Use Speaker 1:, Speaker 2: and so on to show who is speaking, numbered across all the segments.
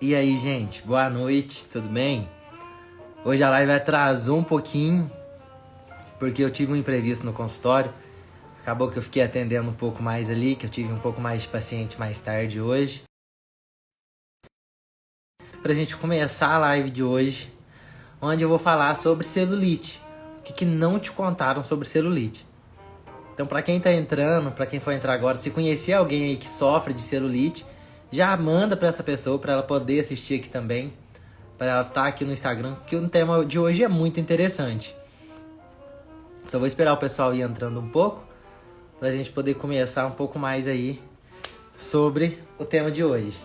Speaker 1: E aí, gente, boa noite, tudo bem? Hoje a live atrasou um pouquinho, porque eu tive um imprevisto no consultório. Acabou que eu fiquei atendendo um pouco mais ali, que eu tive um pouco mais de paciente mais tarde hoje. Pra gente começar a live de hoje, onde eu vou falar sobre celulite. O que não te contaram sobre celulite. Então, pra quem tá entrando, pra quem for entrar agora, se conhecer alguém aí que sofre de celulite, já manda pra essa pessoa, pra ela poder assistir aqui também, pra ela estar aqui no Instagram, porque o tema de hoje é muito interessante. Só vou esperar o pessoal ir entrando um pouco, pra gente poder começar um pouco mais aí sobre o tema de hoje.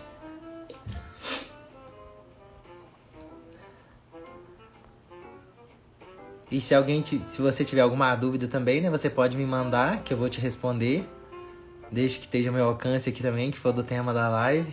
Speaker 1: E se você tiver alguma dúvida também, né, você pode me mandar, que eu vou te responder, desde que esteja ao meu alcance aqui também, que for do tema da live.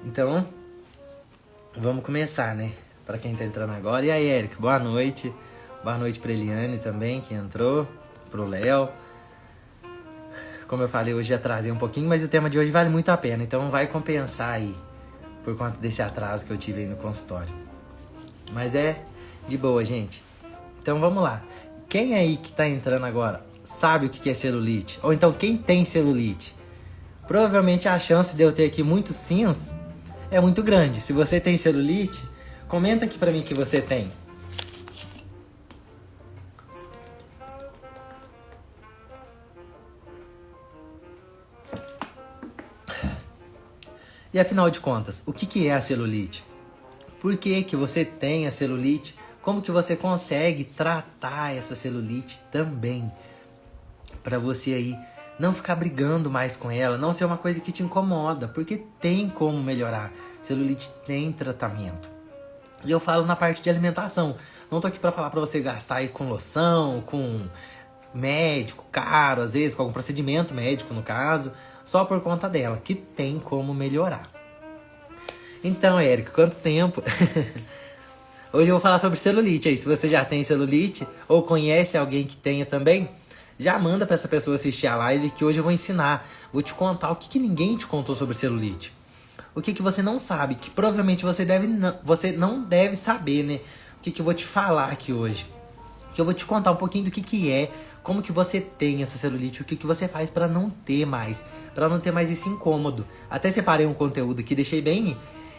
Speaker 1: Então, vamos começar, né? Pra quem tá entrando agora. E aí, Érica, boa noite. Boa noite pra Eliane também, que entrou. Pro Léo. Como eu falei, hoje atrasei um pouquinho, mas o tema de hoje vale muito a pena. Então vai compensar aí, por conta desse atraso que eu tive aí no consultório. Mas é de boa, gente. Então vamos lá. Quem aí que tá entrando agora sabe o que é celulite? Ou então quem tem celulite? Provavelmente a chance de eu ter aqui muitos sims é muito grande. Se você tem celulite, comenta aqui pra mim que você tem. E afinal de contas, o que é a celulite? Por que você tem a celulite? Como que você consegue tratar essa celulite também? Pra você aí não ficar brigando mais com ela, não ser uma coisa que te incomoda, porque tem como melhorar. Celulite tem tratamento. E eu falo na parte de alimentação. Não tô aqui pra falar pra você gastar aí com loção, com médico caro, às vezes com algum procedimento médico no caso, só por conta dela, que tem como melhorar. Então, Érico, quanto tempo? Hoje eu vou falar sobre celulite aí. Se você já tem celulite ou conhece alguém que tenha também, já manda pra essa pessoa assistir a live, que hoje eu vou ensinar. Vou te contar o que ninguém te contou sobre celulite. O que você não sabe, que provavelmente você não deve saber, né? O que eu vou te falar aqui hoje. Que eu vou te contar um pouquinho do que é, como que você tem essa celulite, o que você faz pra não ter mais esse incômodo. Até separei um conteúdo aqui, deixei bem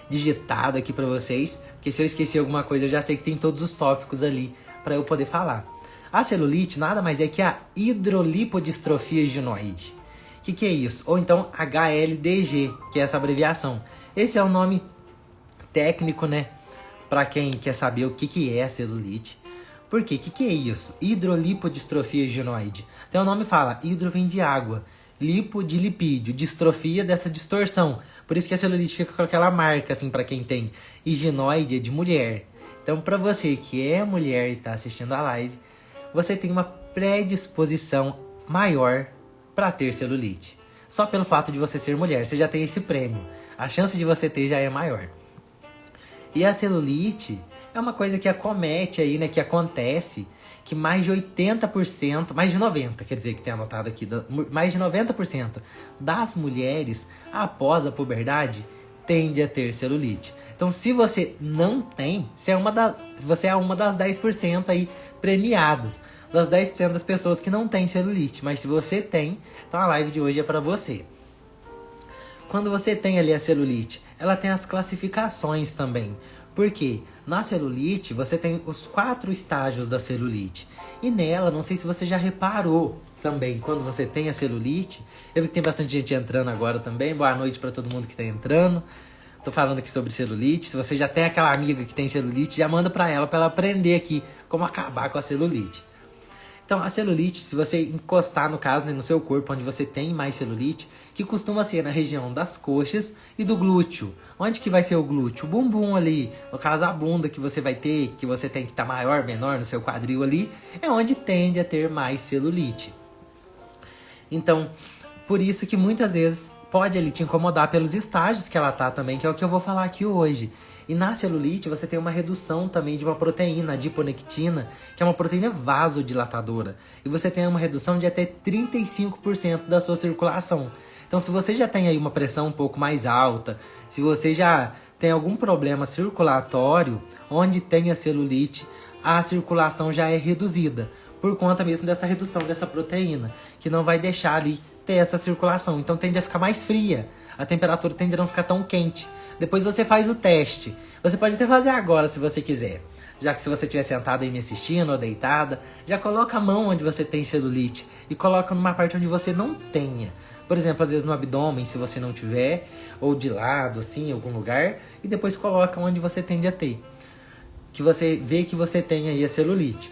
Speaker 1: digitado aqui pra vocês, porque se eu esquecer alguma coisa eu já sei que tem todos os tópicos ali pra eu poder falar. A celulite nada mais é que a hidrolipodistrofia ginoide. O que é isso? Ou então HLDG, que é essa abreviação. Esse é o nome técnico, né? Pra quem quer saber o que é a celulite. Por quê? O que é isso? Hidrolipodistrofia ginoide. Então o nome fala, hidro vem de água, lipo de lipídio, distrofia dessa distorção. Por isso que a celulite fica com aquela marca, assim, pra quem tem. E ginoide é de mulher. Então pra você que é mulher e tá assistindo a live, você tem uma predisposição maior para ter celulite. Só pelo fato de você ser mulher, você já tem esse prêmio. A chance de você ter já é maior. E a celulite é uma coisa que acomete aí, né, que acontece, que mais de 80%, mais de 90%, quer dizer, que tem anotado aqui, mais de 90% das mulheres após a puberdade tende a ter celulite. Então, se você não tem, você é uma das 10% aí premiadas, das 10% das pessoas que não têm celulite. Mas se você tem, então a live de hoje é para você. Quando você tem ali a celulite, ela tem as classificações também. Por quê? Na celulite, você tem os 4 estágios da celulite. E nela, não sei se você já reparou também, quando você tem a celulite. Eu vi que tem bastante gente entrando agora também. Boa noite para todo mundo que está entrando. Tô falando aqui sobre celulite. Se você já tem aquela amiga que tem celulite, já manda pra ela aprender aqui como acabar com a celulite. Então, a celulite, se você encostar, no caso, né, no seu corpo, onde você tem mais celulite, que costuma ser na região das coxas e do glúteo. Onde que vai ser o glúteo? O bumbum ali, no caso a bunda que você vai ter, que você tem que estar maior, menor no seu quadril ali, é onde tende a ter mais celulite. Então, por isso que muitas vezes pode ali te incomodar pelos estágios que ela tá também, que é o que eu vou falar aqui hoje. E na celulite você tem uma redução também de uma proteína, a adiponectina, que é uma proteína vasodilatadora. E você tem uma redução de até 35% da sua circulação. Então se você já tem aí uma pressão um pouco mais alta, se você já tem algum problema circulatório, onde tem a celulite, a circulação já é reduzida. Por conta mesmo dessa redução dessa proteína, que não vai deixar ali ter essa circulação. Então tende a ficar mais fria. A temperatura tende a não ficar tão quente. Depois você faz o teste. Você pode até fazer agora se você quiser. Já que se você estiver sentada aí me assistindo ou deitada, já coloca a mão onde você tem celulite e coloca numa parte onde você não tenha. Por exemplo, às vezes no abdômen, se você não tiver, ou de lado, assim, em algum lugar, e depois coloca onde você tende a ter. Que você vê que você tem aí a celulite.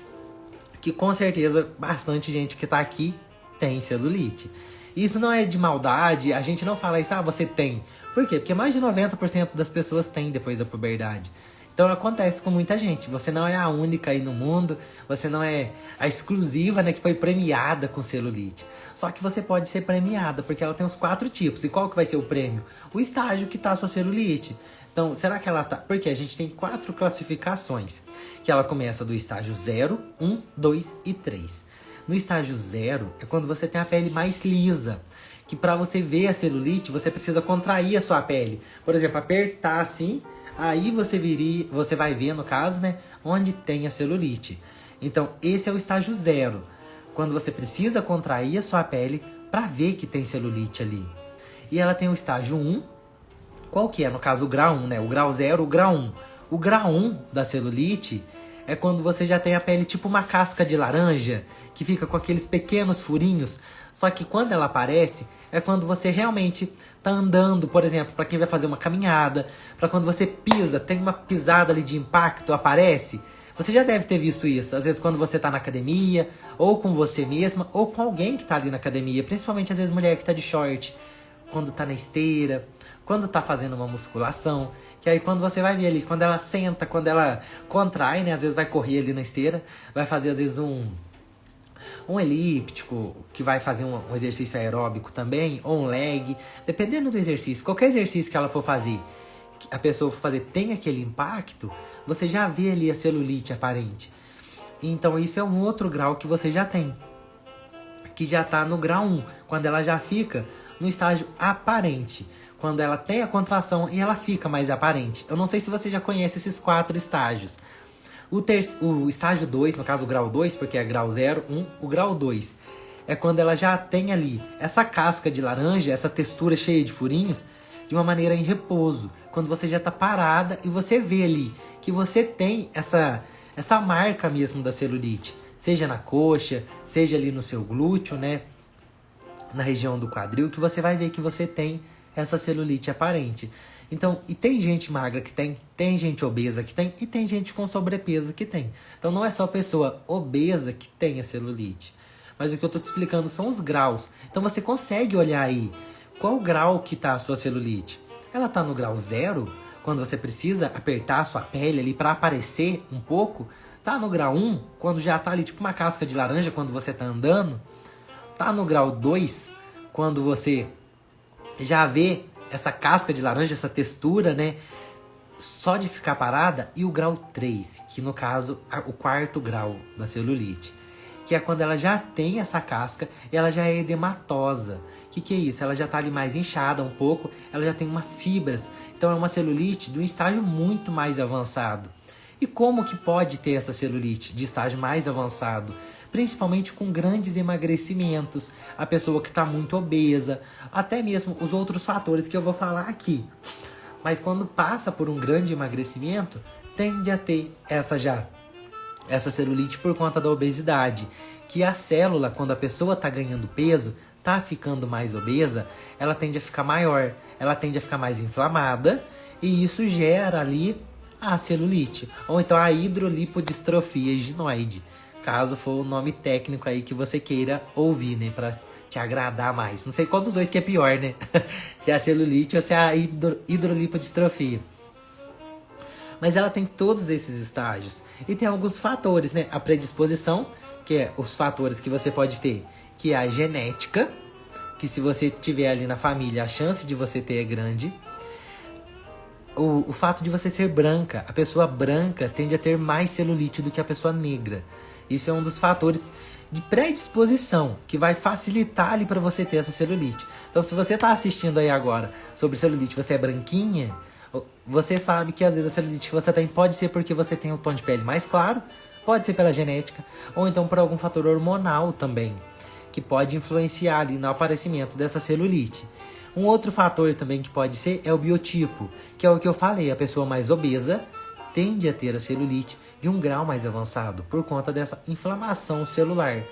Speaker 1: Que com certeza bastante gente que tá aqui tem celulite. Isso não é de maldade, a gente não fala isso, você tem. Por quê? Porque mais de 90% das pessoas têm depois da puberdade. Então acontece com muita gente. Você não é a única aí no mundo, você não é a exclusiva, né, que foi premiada com celulite. Só que você pode ser premiada, porque ela tem os 4 tipos. E qual que vai ser o prêmio? O estágio que tá a sua celulite. Então, será que ela tá... Porque a gente tem 4 classificações. Que ela começa do estágio 0, 1, 2 e 3. No estágio 0 é quando você tem a pele mais lisa. Que para você ver a celulite, você precisa contrair a sua pele. Por exemplo, apertar assim, aí você vai ver, no caso, né, onde tem a celulite. Então, esse é o estágio 0. Quando você precisa contrair a sua pele para ver que tem celulite ali. E ela tem o estágio 1. Qual que é? No caso, o grau 1, né? O grau 0, o grau 1. O grau 1 da celulite é quando você já tem a pele tipo uma casca de laranja, que fica com aqueles pequenos furinhos. Só que quando ela aparece, é quando você realmente tá andando, por exemplo, para quem vai fazer uma caminhada, para quando você pisa, tem uma pisada ali de impacto, aparece. Você já deve ter visto isso, às vezes quando você tá na academia, ou com você mesma, ou com alguém que tá ali na academia, principalmente às vezes mulher que tá de short, quando tá na esteira, quando tá fazendo uma musculação, que aí quando você vai ver ali, quando ela senta, quando ela contrai, né, às vezes vai correr ali na esteira, vai fazer às vezes um elíptico, que vai fazer um exercício aeróbico também, ou um leg, dependendo do exercício, qualquer exercício que ela for fazer, que a pessoa for fazer, tem aquele impacto, você já vê ali a celulite aparente. Então isso é um outro grau que você já tem, que já tá no grau 1, quando ela já fica no estágio aparente, quando ela tem a contração e ela fica mais aparente. Eu não sei se você já conhece esses 4 estágios. O estágio 2, no caso o grau 2, porque é grau 0, 1, o grau 2 é quando ela já tem ali essa casca de laranja, essa textura cheia de furinhos, de uma maneira em repouso. Quando você já tá parada e você vê ali que você tem essa marca mesmo da celulite. Seja na coxa, seja ali no seu glúteo, né? Na região do quadril, que você vai ver que você tem essa celulite aparente. Então, e tem gente magra que tem gente obesa que tem, e tem gente com sobrepeso que tem. Então não é só pessoa obesa que tem a celulite. Mas o que eu tô te explicando são os graus. Então você consegue olhar aí qual grau que tá a sua celulite. Ela tá no grau 0, quando você precisa apertar a sua pele ali para aparecer um pouco. Tá no grau 1, quando já tá ali tipo uma casca de laranja quando você tá andando. Tá no grau 2, quando você já vê essa casca de laranja, essa textura, né? Só de ficar parada. E o grau 3, que no caso é o 4º grau da celulite. Que é quando ela já tem essa casca e ela já é edematosa. Que é isso? Ela já tá ali mais inchada um pouco, ela já tem umas fibras. Então é uma celulite de um estágio muito mais avançado. E como que pode ter essa celulite de estágio mais avançado? Principalmente com grandes emagrecimentos, a pessoa que está muito obesa, até mesmo os outros fatores que eu vou falar aqui. Mas quando passa por um grande emagrecimento, tende a ter essa celulite por conta da obesidade. Que a célula, quando a pessoa está ganhando peso, está ficando mais obesa, ela tende a ficar maior, ela tende a ficar mais inflamada, e isso gera ali a celulite, ou então a hidrolipodistrofia eginoide, caso for o nome técnico aí que você queira ouvir, né, pra te agradar mais. Não sei qual dos dois que é pior, né, se é a celulite ou se é a hidrolipodistrofia. Mas ela tem todos esses estágios, e tem alguns fatores, né, a predisposição, que é os fatores que você pode ter, que é a genética, que se você tiver ali na família, a chance de você ter é grande. O fato de você ser branca, a pessoa branca tende a ter mais celulite do que a pessoa negra. Isso é um dos fatores de predisposição que vai facilitar ali para você ter essa celulite. Então, se você está assistindo aí agora sobre celulite, você é branquinha, você sabe que às vezes a celulite que você tem pode ser porque você tem um tom de pele mais claro, pode ser pela genética, ou então por algum fator hormonal também, que pode influenciar ali no aparecimento dessa celulite. Um outro fator também que pode ser é o biotipo, que é o que eu falei, a pessoa mais obesa tende a ter a celulite de um grau mais avançado, por conta dessa inflamação celular.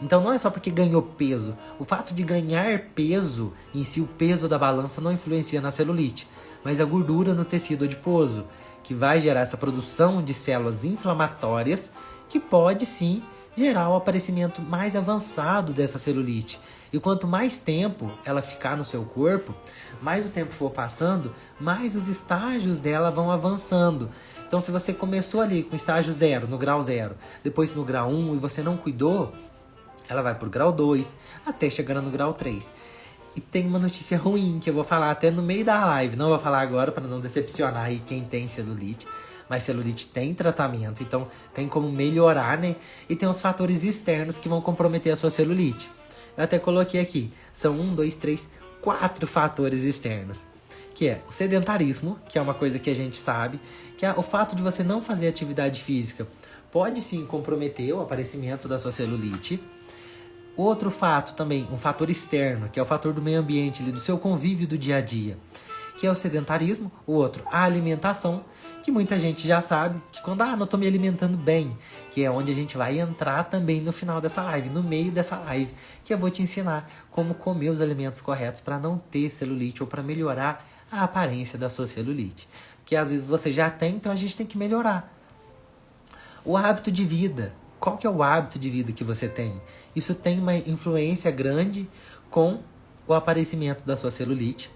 Speaker 1: Então não é só porque ganhou peso. O fato de ganhar peso, em si o peso da balança não influencia na celulite, mas a gordura no tecido adiposo, que vai gerar essa produção de células inflamatórias, que pode sim gerar o aparecimento mais avançado dessa celulite. E quanto mais tempo ela ficar no seu corpo, mais o tempo for passando, mais os estágios dela vão avançando. Então, se você começou ali com estágio 0, no grau 0, depois no grau 1 e você não cuidou, ela vai pro grau 2, até chegando no grau 3. E tem uma notícia ruim que eu vou falar até no meio da live. Não vou falar agora para não decepcionar aí quem tem celulite. Mas celulite tem tratamento, então tem como melhorar, né? E tem os fatores externos que vão comprometer a sua celulite. Eu até coloquei aqui. São 1, 2, 3, 4 fatores externos. Que é o sedentarismo, que é uma coisa que a gente sabe, que é o fato de você não fazer atividade física pode sim comprometer o aparecimento da sua celulite. Outro fato também, um fator externo, que é o fator do meio ambiente, do seu convívio do dia a dia, que é o sedentarismo. O outro, a alimentação, que muita gente já sabe, que quando não estou me alimentando bem, que é onde a gente vai entrar também no final dessa live, no meio dessa live, que eu vou te ensinar como comer os alimentos corretos para não ter celulite ou para melhorar a aparência da sua celulite. Que às vezes você já tem, então a gente tem que melhorar. O hábito de vida. Qual que é o hábito de vida que você tem? Isso tem uma influência grande com o aparecimento da sua celulite.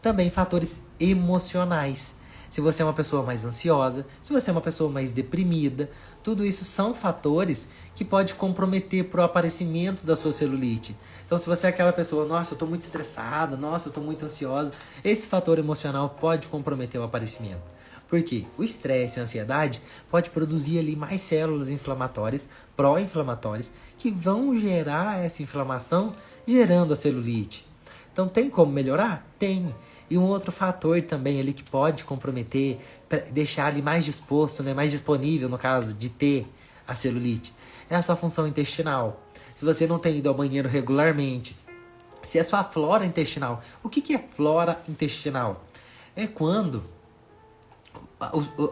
Speaker 1: Também fatores emocionais. Se você é uma pessoa mais ansiosa, se você é uma pessoa mais deprimida, tudo isso são fatores que pode comprometer para o aparecimento da sua celulite. Então, se você é aquela pessoa, nossa, eu estou muito estressada, nossa, eu estou muito ansiosa, esse fator emocional pode comprometer o aparecimento. Por quê? O estresse e a ansiedade pode produzir ali mais células inflamatórias, pró-inflamatórias, que vão gerar essa inflamação, gerando a celulite. Então, tem como melhorar? Tem. E um outro fator também ali que pode comprometer, deixar ali mais disposto, né, mais disponível no caso de ter a celulite, é a sua função intestinal. Se você não tem ido ao banheiro regularmente, se a sua flora intestinal... O que é flora intestinal? É quando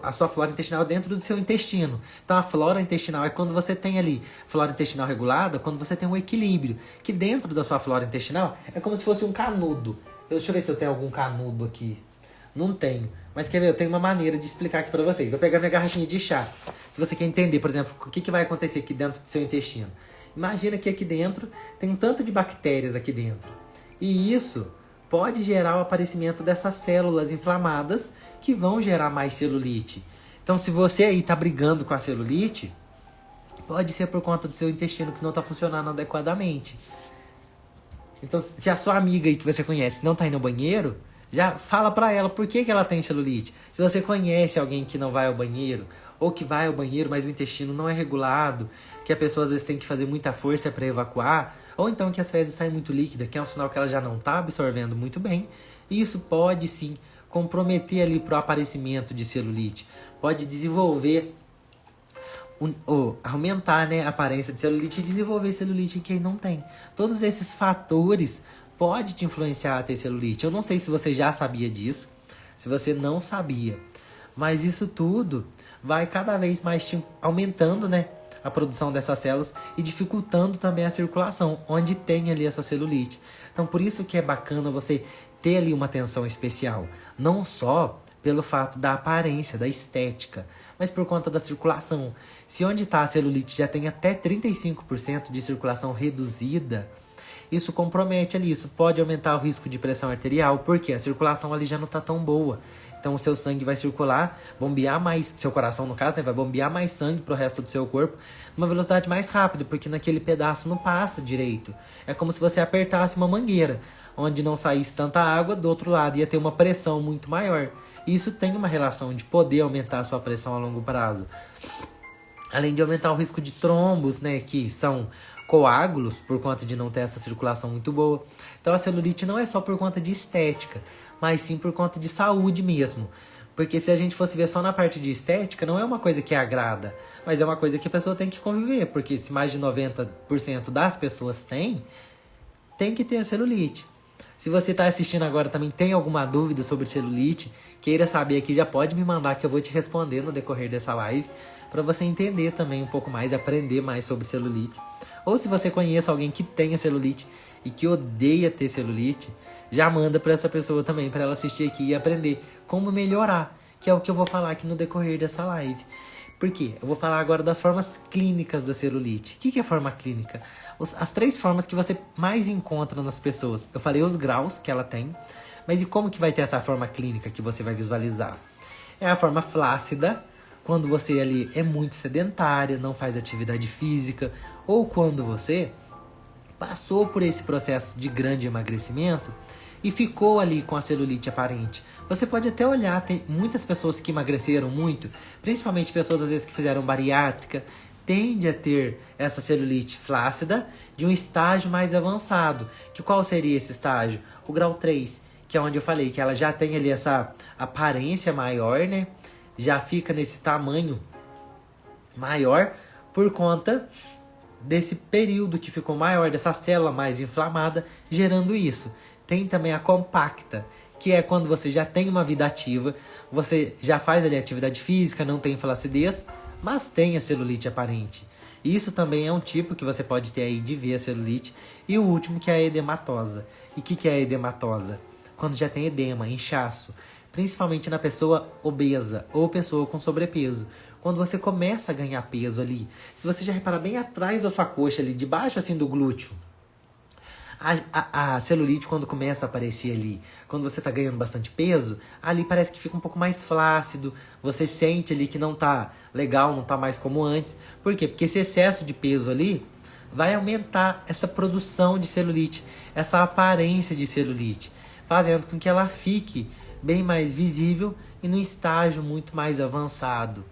Speaker 1: a sua flora intestinal é dentro do seu intestino. Então a flora intestinal é quando você tem ali flora intestinal regulada, quando você tem um equilíbrio, que dentro da sua flora intestinal é como se fosse um canudo. Deixa eu ver se eu tenho algum canudo aqui. Não tenho. Mas quer ver? Eu tenho uma maneira de explicar aqui pra vocês. Vou pegar minha garrafinha de chá. Se você quer entender, por exemplo, o que vai acontecer aqui dentro do seu intestino. Imagina que aqui dentro tem um tanto de bactérias aqui dentro. E isso pode gerar o aparecimento dessas células inflamadas que vão gerar mais celulite. Então, se você aí tá brigando com a celulite, pode ser por conta do seu intestino que não tá funcionando adequadamente. Então, se a sua amiga aí que você conhece não tá indo ao banheiro, já fala pra ela por que ela tem celulite. Se você conhece alguém que não vai ao banheiro, ou que vai ao banheiro, mas o intestino não é regulado, que a pessoa às vezes tem que fazer muita força para evacuar, ou então que as fezes saem muito líquida, que é um sinal que ela já não tá absorvendo muito bem, isso pode sim comprometer ali pro aparecimento de celulite. Pode desenvolver, aumentar, né, a aparência de celulite e desenvolver celulite em quem não tem. Todos esses fatores podem te influenciar a ter celulite. Eu não sei se você já sabia disso, se você não sabia, mas isso tudo vai cada vez mais te aumentando, né, a produção dessas células e dificultando também a circulação, onde tem ali essa celulite. Então, por isso que é bacana você ter ali uma atenção especial, não só pelo fato da aparência, da estética, mas por conta da circulação. Se onde está a celulite já tem até 35% de circulação reduzida, isso compromete ali, isso pode aumentar o risco de pressão arterial, porque a circulação ali já não está tão boa. Então o seu sangue vai circular, bombear mais, seu coração no caso, né, vai bombear mais sangue pro resto do seu corpo numa velocidade mais rápida, porque naquele pedaço não passa direito. É como se você apertasse uma mangueira, onde não saísse tanta água, do outro lado ia ter uma pressão muito maior. Isso tem uma relação de poder aumentar a sua pressão a longo prazo. Além de aumentar o risco de trombos, né, que são coágulos, por conta de não ter essa circulação muito boa. Então a celulite não é só por conta de estética, mas sim por conta de saúde mesmo. Porque se a gente fosse ver só na parte de estética, não é uma coisa que agrada, mas é uma coisa que a pessoa tem que conviver. Porque se mais de 90% das pessoas tem que ter a celulite. Se você está assistindo agora também tem alguma dúvida sobre celulite, queira saber aqui, já pode me mandar que eu vou te responder no decorrer dessa live, para você entender também um pouco mais, aprender mais sobre celulite. Ou se você conhece alguém que tenha celulite e que odeia ter celulite, já manda para essa pessoa também, para ela assistir aqui e aprender como melhorar, que é o que eu vou falar aqui no decorrer dessa live. Por quê? Eu vou falar agora das formas clínicas da celulite. O que é forma clínica? As 3 formas que você mais encontra nas pessoas. Eu falei os graus que ela tem, mas e como que vai ter essa forma clínica que você vai visualizar? É a forma flácida, quando você ali é muito sedentária, não faz atividade física, ou quando você passou por esse processo de grande emagrecimento e ficou ali com a celulite aparente. Você pode até olhar, tem muitas pessoas que emagreceram muito, principalmente pessoas às vezes que fizeram bariátrica, tende a ter essa celulite flácida de um estágio mais avançado. Que qual seria esse estágio? O grau 3, que é onde eu falei que ela já tem ali essa aparência maior, né? Já fica nesse tamanho maior por conta desse período que ficou maior, dessa célula mais inflamada, gerando isso. Tem também a compacta, que é quando você já tem uma vida ativa, você já faz ali atividade física, não tem flacidez, mas tem a celulite aparente. Isso também é um tipo que você pode ter aí de ver a celulite. E o último que é a edematosa. E o que é a edematosa? Quando já tem edema, inchaço, principalmente na pessoa obesa ou pessoa com sobrepeso. Quando você começa a ganhar peso ali, se você já reparar bem atrás da sua coxa ali, debaixo assim do glúteo, a celulite quando começa a aparecer ali, quando você tá ganhando bastante peso, ali parece que fica um pouco mais flácido, você sente ali que não tá legal, não tá mais como antes. Por quê? Porque esse excesso de peso ali vai aumentar essa produção de celulite, essa aparência de celulite, fazendo com que ela fique bem mais visível e num estágio muito mais avançado.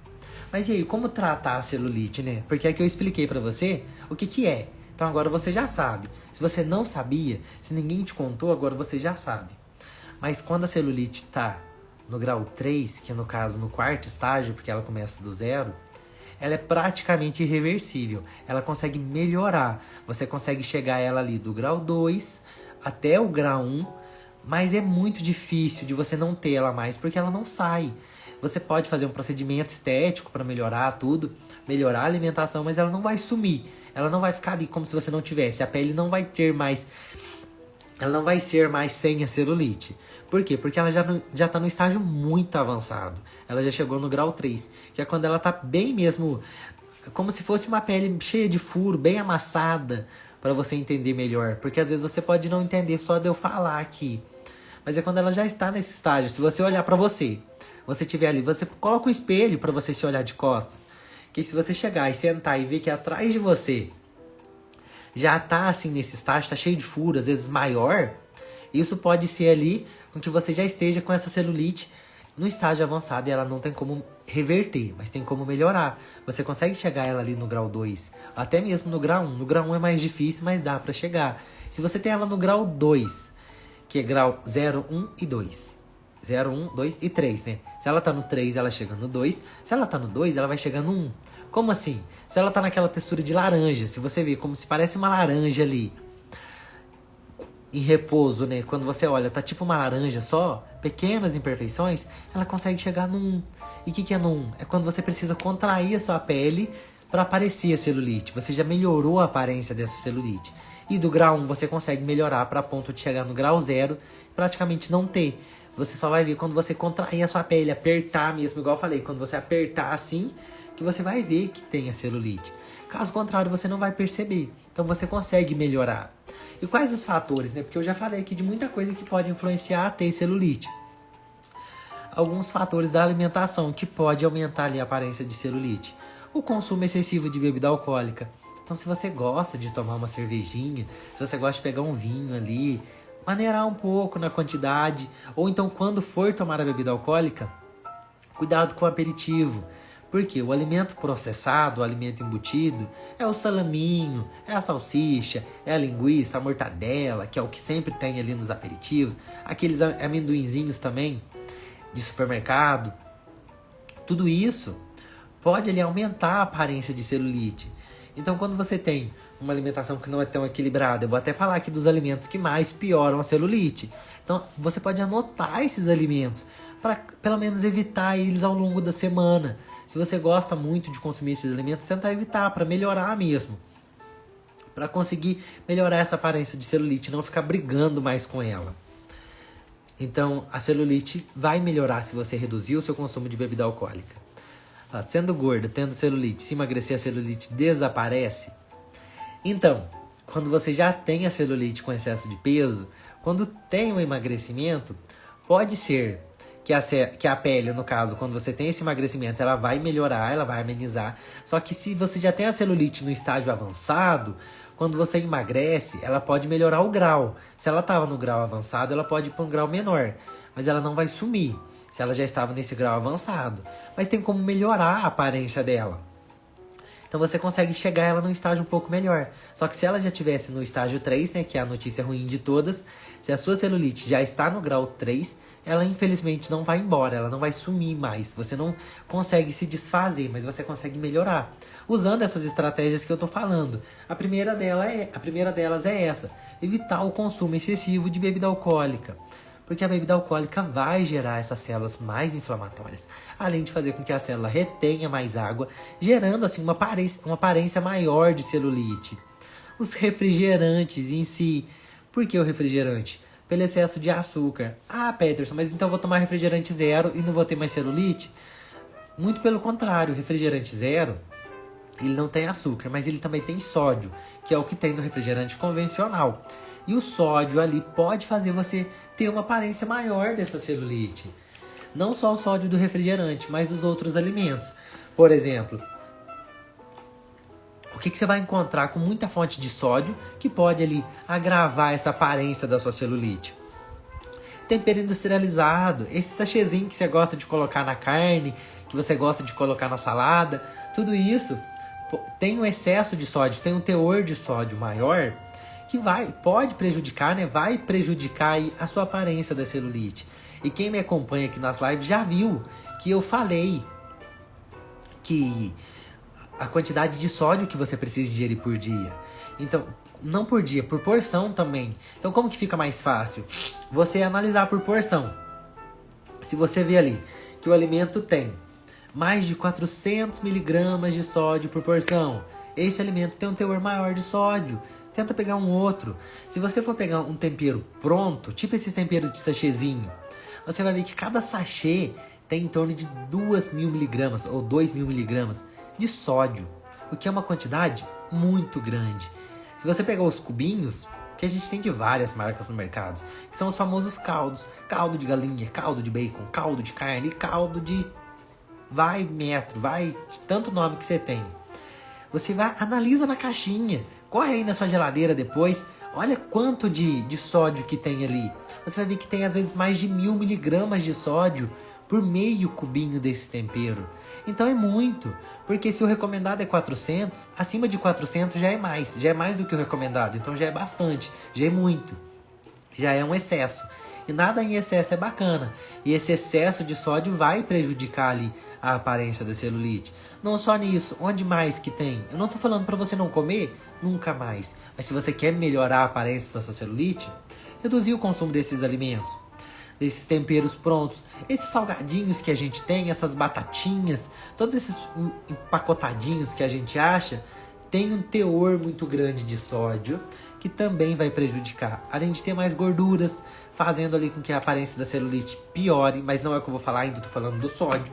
Speaker 1: Mas e aí, como tratar a celulite, né? Porque é que eu expliquei pra você o que é. Então agora você já sabe. Se você não sabia, se ninguém te contou, agora você já sabe. Mas quando a celulite tá no grau 3, que no caso no 4º estágio, porque ela começa do 0, ela é praticamente irreversível. Ela consegue melhorar. Você consegue chegar ela ali do grau 2 até o grau 1, mas é muito difícil de você não ter ela mais, porque ela não sai. Você pode fazer um procedimento estético para melhorar tudo, melhorar a alimentação, mas ela não vai sumir. Ela não vai ficar ali como se você não tivesse. A pele não vai ter mais... Ela não vai ser mais sem a celulite. Por quê? Porque ela já tá no estágio muito avançado. Ela já chegou no grau 3, que é quando ela tá bem mesmo... Como se fosse uma pele cheia de furo, bem amassada, para você entender melhor. Porque às vezes você pode não entender só de eu falar aqui. Mas é quando ela já está nesse estágio. Se você olhar para você tiver ali, você coloca um espelho para você se olhar de costas. Que se você chegar e sentar e ver que atrás de você já tá assim nesse estágio, tá cheio de furo, às vezes maior, isso pode ser ali com que você já esteja com essa celulite no estágio avançado e ela não tem como reverter, mas tem como melhorar. Você consegue chegar ela ali no grau 2, até mesmo no grau 1. No grau 1 é mais difícil, mas dá para chegar. Se você tem ela no grau 2, que é grau 0, 1 e 2. 0, 1, 2 e 3, né? Se ela tá no 3, ela chega no 2. Se ela tá no 2, ela vai chegar no 1. Como assim? Se ela tá naquela textura de laranja, se você vê como se parece uma laranja ali, em repouso, né? Quando você olha, tá tipo uma laranja só, pequenas imperfeições, ela consegue chegar no 1. E o que é no 1? É quando você precisa contrair a sua pele para aparecer a celulite. Você já melhorou a aparência dessa celulite. E do grau 1 você consegue melhorar para ponto de chegar no grau 0 e praticamente não ter. Você só vai ver quando você contrair a sua pele, apertar mesmo, igual eu falei, quando você apertar assim, que você vai ver que tem a celulite. Caso contrário, você não vai perceber. Então você consegue melhorar. E quais os fatores, né? Porque eu já falei aqui de muita coisa que pode influenciar a ter celulite. alguns fatores da alimentação que pode aumentar ali a aparência de celulite. O consumo excessivo de bebida alcoólica. Então, se você gosta de tomar uma cervejinha, se você gosta de pegar um vinho ali, maneirar um pouco na quantidade, ou então quando for tomar a bebida alcoólica, cuidado com o aperitivo. Porque o alimento processado, o alimento embutido, é o salaminho, é a salsicha, é a linguiça, a mortadela, que é o que sempre tem ali nos aperitivos, aqueles amendoinzinhos também de supermercado. Tudo isso pode ali aumentar a aparência de celulite. Então, quando você tem uma alimentação que não é tão equilibrada, eu vou até falar aqui dos alimentos que mais pioram a celulite. Então, você pode anotar esses alimentos para pelo menos evitar eles ao longo da semana. Se você gosta muito de consumir esses alimentos, tenta evitar para melhorar mesmo. Para conseguir melhorar essa aparência de celulite, não ficar brigando mais com ela. Então, a celulite vai melhorar se você reduzir o seu consumo de bebida alcoólica. Sendo gorda, tendo celulite, se emagrecer, a celulite desaparece. Então, quando você já tem a celulite com excesso de peso, quando tem um emagrecimento, pode ser que a pele, no caso, quando você tem esse emagrecimento, ela vai melhorar, ela vai amenizar. Só que se você já tem a celulite no estágio avançado, quando você emagrece, ela pode melhorar o grau. Se ela estava no grau avançado, ela pode ir para um grau menor, mas ela não vai sumir se ela já estava nesse grau avançado. Mas tem como melhorar a aparência dela. Então você consegue chegar ela num estágio um pouco melhor. Só que se ela já estivesse no estágio 3, né, que é a notícia ruim de todas, se a sua celulite já está no grau 3, ela infelizmente não vai embora, ela não vai sumir mais. Você não consegue se desfazer, mas você consegue melhorar. Usando essas estratégias que eu tô falando. A primeira delas é essa: evitar o consumo excessivo de bebida alcoólica. Porque a bebida alcoólica vai gerar essas células mais inflamatórias, além de fazer com que a célula retenha mais água, gerando assim uma aparência maior de celulite. Os refrigerantes em si. Por que o refrigerante? Pelo excesso de açúcar. Peterson, mas então eu vou tomar refrigerante zero e não vou ter mais celulite? Muito pelo contrário, o refrigerante zero, ele não tem açúcar, mas ele também tem sódio, que é o que tem no refrigerante convencional. E o sódio ali pode fazer você ter uma aparência maior dessa celulite. Não só o sódio do refrigerante, mas dos outros alimentos. Por exemplo, o que você vai encontrar com muita fonte de sódio que pode ali agravar essa aparência da sua celulite? Tempero industrializado, esse sachêzinho que você gosta de colocar na carne, que você gosta de colocar na salada, tudo isso tem um excesso de sódio, tem um teor de sódio maior, que pode prejudicar, né? Vai prejudicar aí a sua aparência da celulite. E quem me acompanha aqui nas lives já viu que eu falei que a quantidade de sódio que você precisa ingerir por dia. Então, não por dia, por porção também. Então, como que fica mais fácil? Você analisar por porção. Se você vê ali que o alimento tem mais de 400 miligramas de sódio por porção, esse alimento tem um teor maior de sódio. Tenta pegar um outro. Se você for pegar um tempero pronto, tipo esses temperos de sachêzinho, você vai ver que cada sachê tem em torno de 2.000 miligramas ou 2.000 miligramas de sódio, o que é uma quantidade muito grande. Se você pegar os cubinhos, que a gente tem de várias marcas no mercado, que são os famosos caldos, caldo de galinha, caldo de bacon, caldo de carne, caldo de vai tanto nome que você tem. Você analisa na caixinha, corre aí na sua geladeira depois, olha quanto de sódio que tem ali. Você vai ver que tem às vezes mais de 1.000 miligramas de sódio por meio cubinho desse tempero. Então é muito, porque se o recomendado é 400, acima de 400 já é mais do que o recomendado, então já é bastante, já é muito, já é um excesso. E nada em excesso é bacana, e esse excesso de sódio vai prejudicar ali a aparência da celulite. Não só nisso, onde mais que tem? Eu não tô falando para você não comer, nunca mais, mas se você quer melhorar a aparência da sua celulite, reduzir o consumo desses alimentos, desses temperos prontos, esses salgadinhos que a gente tem, essas batatinhas, todos esses empacotadinhos que a gente acha, tem um teor muito grande de sódio, que também vai prejudicar, além de ter mais gorduras, fazendo ali com que a aparência da celulite piore, mas não é o que eu vou falar ainda, tô falando do sódio.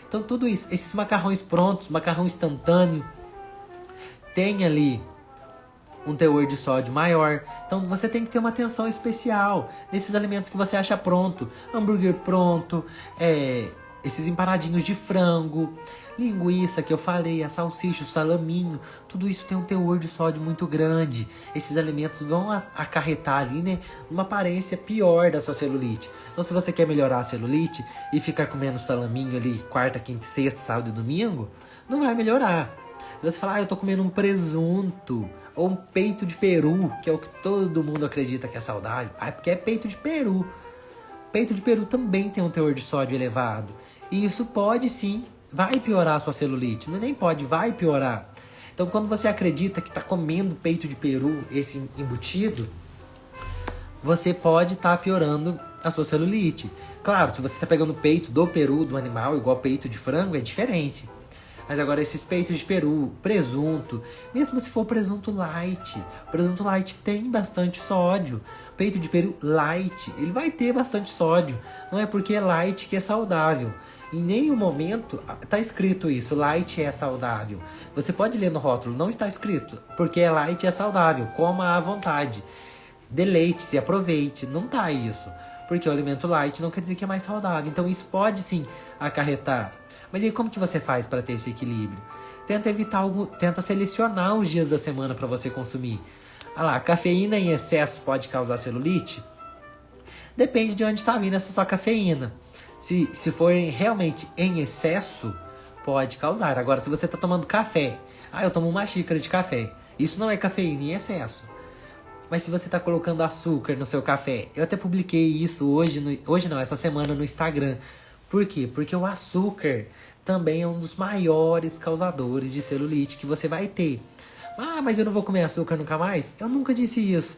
Speaker 1: Então tudo isso, esses macarrões prontos, macarrão instantâneo, tem ali um teor de sódio maior. Então você tem que ter uma atenção especial nesses alimentos que você acha pronto. Hambúrguer pronto, esses emparadinhos de frango, linguiça que eu falei, a salsicha, o salaminho, tudo isso tem um teor de sódio muito grande. Esses alimentos vão acarretar ali, né, uma aparência pior da sua celulite. Então se você quer melhorar a celulite e ficar comendo salaminho ali quarta, quinta, sexta, sábado e domingo, não vai melhorar. Você fala, eu tô comendo um presunto ou um peito de peru, que é o que todo mundo acredita que é saudável. Porque é peito de peru. Peito de peru também tem um teor de sódio elevado. E isso pode sim, vai piorar a sua celulite. Nem pode, vai piorar. Então quando você acredita que está comendo peito de peru, esse embutido, você pode estar piorando a sua celulite. Claro, se você está pegando peito do peru, do animal, igual peito de frango, é diferente. Mas agora esses peitos de peru, presunto, mesmo se for presunto light tem bastante sódio. Peito de peru light, ele vai ter bastante sódio. Não é porque é light que é saudável. Em nenhum momento está escrito isso, light é saudável. Você pode ler no rótulo, não está escrito, porque é light e é saudável, coma à vontade. Deleite-se, aproveite, não tá isso. Porque o alimento light não quer dizer que é mais saudável. Então isso pode sim acarretar. Mas e aí como que você faz para ter esse equilíbrio? Tenta selecionar os dias da semana para você consumir. A cafeína em excesso pode causar celulite? Depende de onde está vindo essa sua cafeína. Se for realmente em excesso, pode causar. Agora, se você está tomando café, eu tomo uma xícara de café. Isso não é cafeína em excesso. Mas se você está colocando açúcar no seu café, eu até publiquei isso essa semana no Instagram. Por quê? Porque o açúcar também é um dos maiores causadores de celulite que você vai ter. Mas eu não vou comer açúcar nunca mais? Eu nunca disse isso.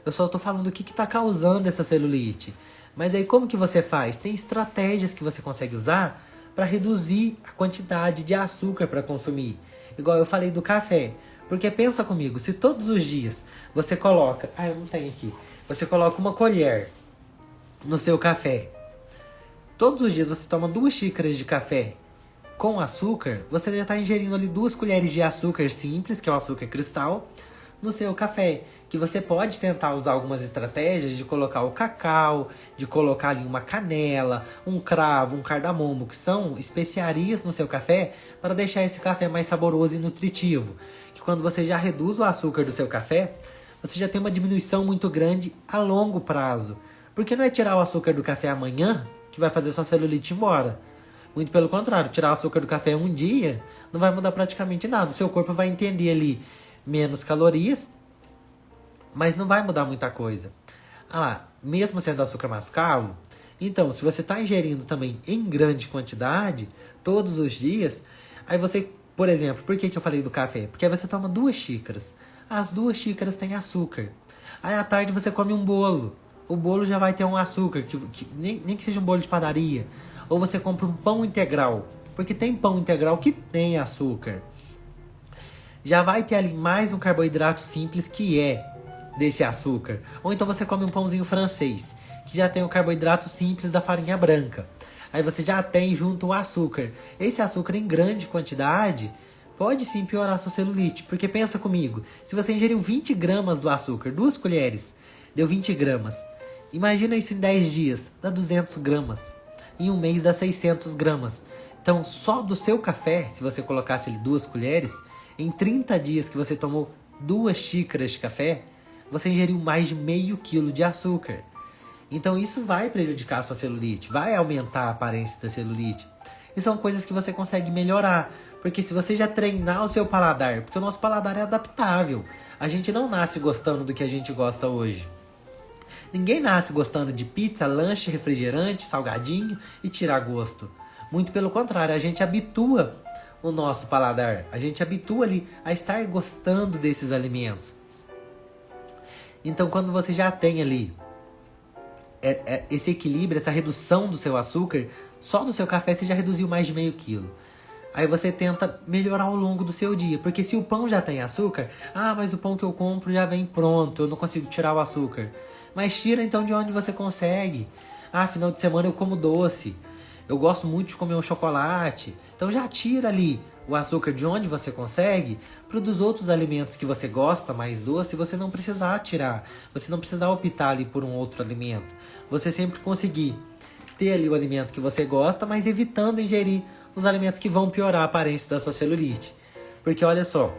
Speaker 1: Eu só tô falando o que tá causando essa celulite. Mas aí como que você faz? Tem estratégias que você consegue usar para reduzir a quantidade de açúcar para consumir. Igual eu falei do café. Porque pensa comigo, se todos os dias você coloca... eu não tenho aqui. Você coloca uma colher no seu café. Todos os dias você toma 2 xícaras de café com açúcar, você já está ingerindo ali 2 colheres de açúcar simples, que é o açúcar cristal, no seu café. Que você pode tentar usar algumas estratégias de colocar o cacau, de colocar ali uma canela, um cravo, um cardamomo, que são especiarias no seu café para deixar esse café mais saboroso e nutritivo. Que quando você já reduz o açúcar do seu café, você já tem uma diminuição muito grande a longo prazo. Porque não é tirar o açúcar do café amanhã que vai fazer sua celulite ir embora. Muito pelo contrário, tirar o açúcar do café um dia não vai mudar praticamente nada. O seu corpo vai entender ali menos calorias, mas não vai mudar muita coisa. Mesmo sendo açúcar mascavo, então se você está ingerindo também em grande quantidade, todos os dias, aí você, por exemplo, por que eu falei do café? Porque aí você toma 2 xícaras. As 2 xícaras têm açúcar. Aí à tarde você come um bolo. O bolo já vai ter um açúcar, nem que seja um bolo de padaria. Ou você compra um pão integral, porque tem pão integral que tem açúcar. Já vai ter ali mais um carboidrato simples que é desse açúcar. Ou então você come um pãozinho francês, que já tem o carboidrato simples da farinha branca. Aí você já tem junto o açúcar. Esse açúcar em grande quantidade pode sim piorar a sua celulite. Porque pensa comigo, se você ingeriu 20 gramas do açúcar, 2 colheres, deu 20 gramas. Imagina isso em 10 dias, dá 200 gramas. Em um mês dá 600 gramas. Então só do seu café, se você colocasse ali 2 colheres, em 30 dias que você tomou 2 xícaras de café, você ingeriu mais de meio quilo de açúcar. Então isso vai prejudicar a sua celulite, vai aumentar a aparência da celulite. E são coisas que você consegue melhorar. Porque se você já treinar o seu paladar, porque o nosso paladar é adaptável. A gente não nasce gostando do que a gente gosta hoje. Ninguém nasce gostando de pizza, lanche, refrigerante, salgadinho e tirar gosto. Muito pelo contrário, a gente habitua o nosso paladar. A gente habitua ali a estar gostando desses alimentos. Então quando você já tem ali esse equilíbrio, essa redução do seu açúcar, só do seu café você já reduziu mais de meio quilo. Aí você tenta melhorar ao longo do seu dia. Porque se o pão já tem açúcar, mas o pão que eu compro já vem pronto, eu não consigo tirar o açúcar. Mas tira então de onde você consegue. Final de semana eu como doce. Eu gosto muito de comer um chocolate. Então já tira ali o açúcar de onde você consegue, para dos outros alimentos que você gosta mais doce, você não precisar tirar, você não precisar optar ali por um outro alimento. Você sempre conseguir ter ali o alimento que você gosta, mas evitando ingerir os alimentos que vão piorar a aparência da sua celulite. Porque olha só,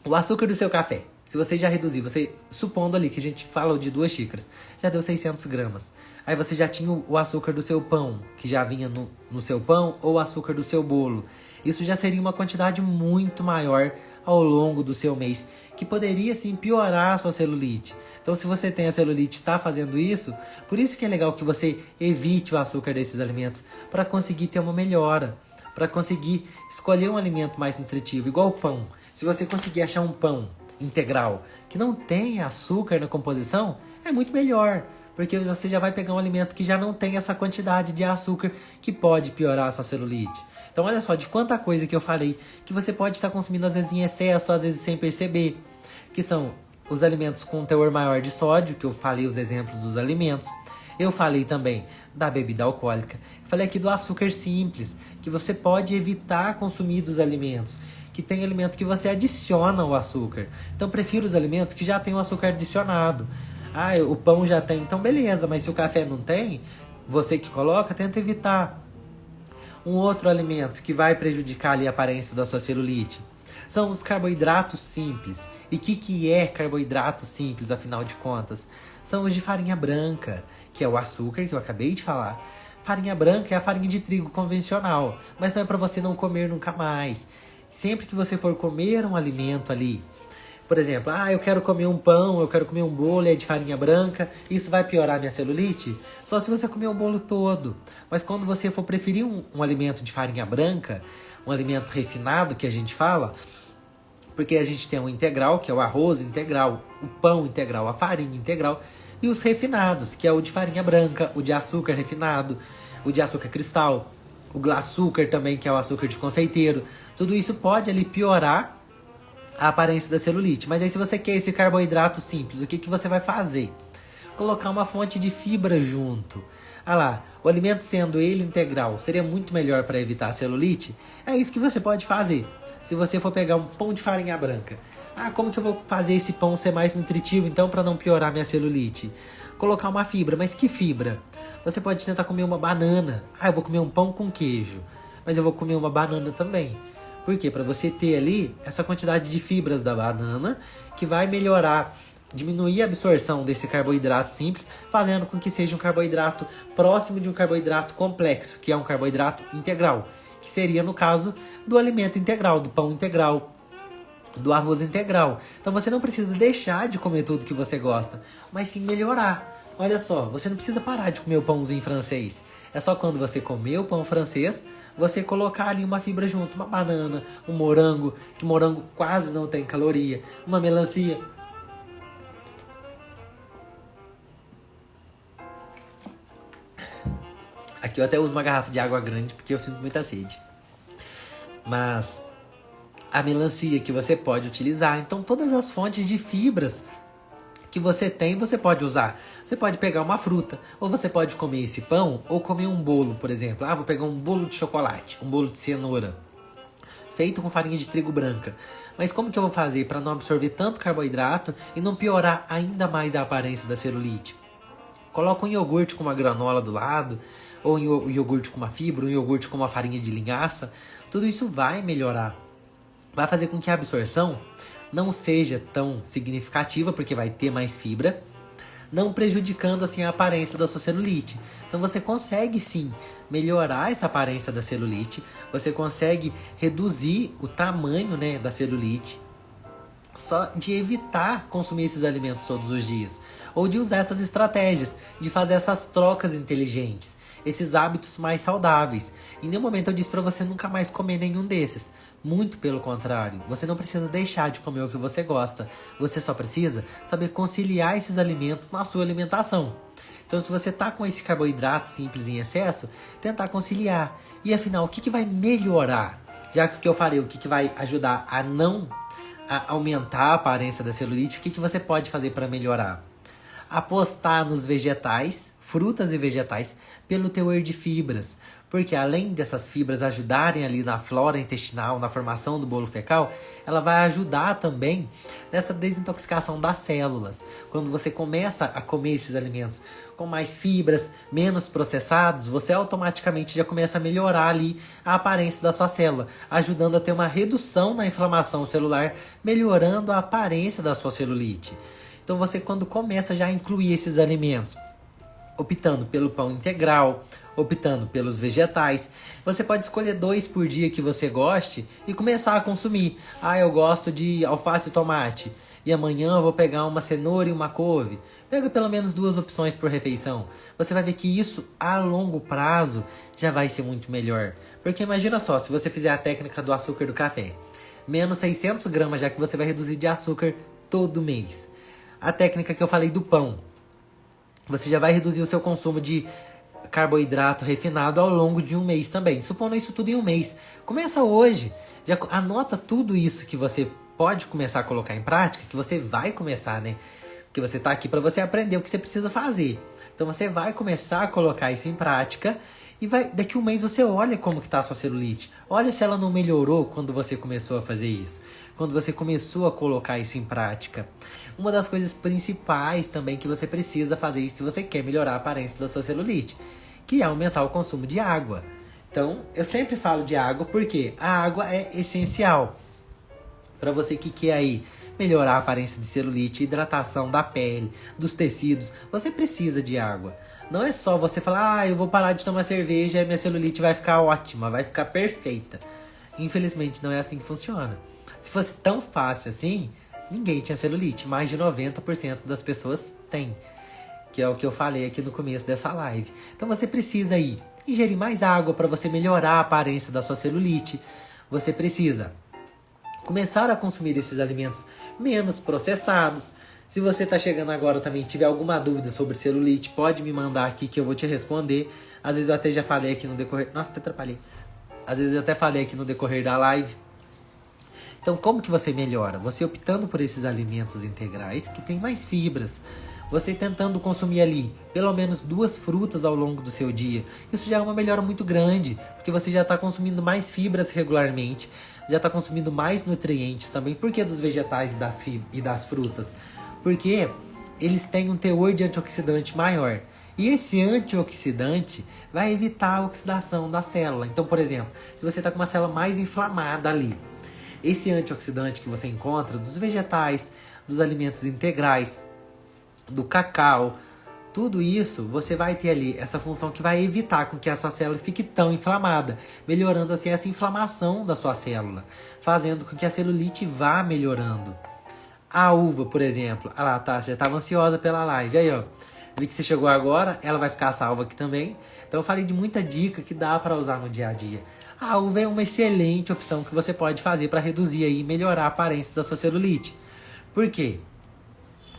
Speaker 1: o açúcar do seu café, se você já reduzir, você supondo ali que a gente falou de 2 xícaras, já deu 600 gramas. Aí você já tinha o açúcar do seu pão, que já vinha no seu pão, ou o açúcar do seu bolo. Isso já seria uma quantidade muito maior ao longo do seu mês, que poderia sim piorar a sua celulite. Então, se você tem a celulite e está fazendo isso, por isso que é legal que você evite o açúcar desses alimentos, para conseguir ter uma melhora, para conseguir escolher um alimento mais nutritivo, igual o pão. Se você conseguir achar um pão integral que não tem açúcar na composição, é muito melhor, porque você já vai pegar um alimento que já não tem essa quantidade de açúcar que pode piorar a sua celulite. Então olha só de quanta coisa que eu falei que você pode estar consumindo às vezes em excesso, às vezes sem perceber, que são os alimentos com teor maior de sódio, que eu falei os exemplos dos alimentos. Eu falei também da bebida alcoólica. Falei aqui do açúcar simples, que você pode evitar consumir dos alimentos. Que tem alimento que você adiciona o açúcar. Então prefiro os alimentos que já tem o açúcar adicionado. Ah, o pão já tem, então beleza, mas se o café não tem, você que coloca, tenta evitar. Um outro alimento que vai prejudicar ali a aparência da sua celulite são os carboidratos simples. E o que é carboidrato simples, afinal de contas? São os de farinha branca, que é o açúcar que eu acabei de falar. Farinha branca é a farinha de trigo convencional, mas não é para você não comer nunca mais. Sempre que você for comer um alimento ali, por exemplo, eu quero comer um pão, eu quero comer um bolo, é de farinha branca, isso vai piorar minha celulite? Só se você comer o bolo todo. Mas quando você for preferir um alimento de farinha branca, um alimento refinado que a gente fala, porque a gente tem o integral, que é o arroz integral, o pão integral, a farinha integral, e os refinados, que é o de farinha branca, o de açúcar refinado, o de açúcar cristal, o glaçúcar também, que é o açúcar de confeiteiro. Tudo isso pode ali piorar a aparência da celulite. Mas aí se você quer esse carboidrato simples, o que você vai fazer? Colocar uma fonte de fibra junto. Ah lá, o alimento sendo ele integral seria muito melhor para evitar a celulite? É isso que você pode fazer. Se você for pegar um pão de farinha branca, como que eu vou fazer esse pão ser mais nutritivo então para não piorar minha celulite? Colocar uma fibra, mas que fibra? Você pode tentar comer uma banana. Eu vou comer um pão com queijo, mas eu vou comer uma banana também. Por quê? Para você ter ali essa quantidade de fibras da banana que vai melhorar, diminuir a absorção desse carboidrato simples, fazendo com que seja um carboidrato próximo de um carboidrato complexo, que é um carboidrato integral, que seria no caso do alimento integral, do pão integral, do arroz integral. Então você não precisa deixar de comer tudo que você gosta, mas sim melhorar. Olha só, você não precisa parar de comer o pãozinho francês. É só quando você comer o pão francês, você colocar ali uma fibra junto, uma banana, um morango, que morango quase não tem caloria, uma melancia. Aqui eu até uso uma garrafa de água grande porque eu sinto muita sede. Mas a melancia que você pode utilizar, então todas as fontes de fibras que você tem, você pode usar. Você pode pegar uma fruta, ou você pode comer esse pão, ou comer um bolo, por exemplo. Vou pegar um bolo de chocolate, um bolo de cenoura, feito com farinha de trigo branca. Mas como que eu vou fazer para não absorver tanto carboidrato e não piorar ainda mais a aparência da celulite? Coloca um iogurte com uma granola do lado, ou um iogurte com uma fibra, um iogurte com uma farinha de linhaça. Tudo isso vai melhorar. Vai fazer com que a absorção não seja tão significativa, porque vai ter mais fibra, não prejudicando assim a aparência da sua celulite. Então você consegue sim melhorar essa aparência da celulite, você consegue reduzir o tamanho, da celulite, só de evitar consumir esses alimentos todos os dias, ou de usar essas estratégias, de fazer essas trocas inteligentes, esses hábitos mais saudáveis. Em nenhum momento eu disse para você nunca mais comer nenhum desses. Muito pelo contrário, você não precisa deixar de comer o que você gosta. Você só precisa saber conciliar esses alimentos na sua alimentação. Então, se você está com esse carboidrato simples em excesso, tentar conciliar. E afinal, o que vai melhorar? Já que o que eu falei, o que vai ajudar a não aumentar a aparência da celulite, o que você pode fazer para melhorar? Apostar nos vegetais, frutas e vegetais, pelo teor de fibras. Porque além dessas fibras ajudarem ali na flora intestinal, na formação do bolo fecal, ela vai ajudar também nessa desintoxicação das células. Quando você começa a comer esses alimentos com mais fibras, menos processados, você automaticamente já começa a melhorar ali a aparência da sua célula, ajudando a ter uma redução na inflamação celular, melhorando a aparência da sua celulite. Então você, quando começa já a incluir esses alimentos, optando pelo pão integral, optando pelos vegetais, você pode escolher 2 por dia que você goste e começar a consumir. Eu gosto de alface e tomate, e amanhã eu vou pegar uma cenoura e uma couve. Pega pelo menos 2 opções por refeição. Você vai ver que isso a longo prazo já vai ser muito melhor. Porque imagina só, se você fizer a técnica do açúcar do café, menos 600 gramas já que você vai reduzir de açúcar todo mês. A técnica que eu falei do pão, você já vai reduzir o seu consumo de carboidrato refinado ao longo de um mês também. Supondo isso tudo em um mês. Começa hoje. Já anota tudo isso que você pode começar a colocar em prática, que você vai começar, né? Porque você está aqui para você aprender o que você precisa fazer. Então você vai começar a colocar isso em prática e daqui a um mês você olha como que está a sua celulite. Olha se ela não melhorou quando você começou a fazer isso. Quando você começou a colocar isso em prática. Uma das coisas principais também que você precisa fazer se você quer melhorar a aparência da sua celulite, que é aumentar o consumo de água. Então, eu sempre falo de água porque a água é essencial para você que quer aí melhorar a aparência de celulite, hidratação da pele, dos tecidos. Você precisa de água. Não é só você falar, eu vou parar de tomar cerveja e minha celulite vai ficar ótima, vai ficar perfeita. Infelizmente, não é assim que funciona. Se fosse tão fácil assim, ninguém tinha celulite. Mais de 90% das pessoas têm. Que é o que eu falei aqui no começo dessa live. Então você precisa aí ingerir mais água para você melhorar a aparência da sua celulite. Você precisa começar a consumir esses alimentos menos processados. Se você está chegando agora também tiver alguma dúvida sobre celulite, pode me mandar aqui que eu vou te responder. Às vezes eu até já falei aqui no decorrer... Nossa, até atrapalhei. Às vezes eu até falei aqui no decorrer da live. Então, como que você melhora? Você optando por esses alimentos integrais que tem mais fibras. Você tentando consumir ali pelo menos 2 frutas ao longo do seu dia. Isso já é uma melhora muito grande, porque você já está consumindo mais fibras regularmente, já está consumindo mais nutrientes também. Por que dos vegetais e das frutas? Porque eles têm um teor de antioxidante maior. E esse antioxidante vai evitar a oxidação da célula. Então, por exemplo, se você está com uma célula mais inflamada ali, esse antioxidante que você encontra dos vegetais, dos alimentos integrais, do cacau, tudo isso você vai ter ali essa função que vai evitar com que a sua célula fique tão inflamada, melhorando assim essa inflamação da sua célula, fazendo com que a celulite vá melhorando. A uva, por exemplo, lá, tá, já estava ansiosa pela live, aí ó, vi que você chegou agora, ela vai ficar salva aqui também. Então eu falei de muita dica que dá para usar no dia a dia. A uva é uma excelente opção que você pode fazer para reduzir aí e melhorar a aparência da sua celulite. Por quê?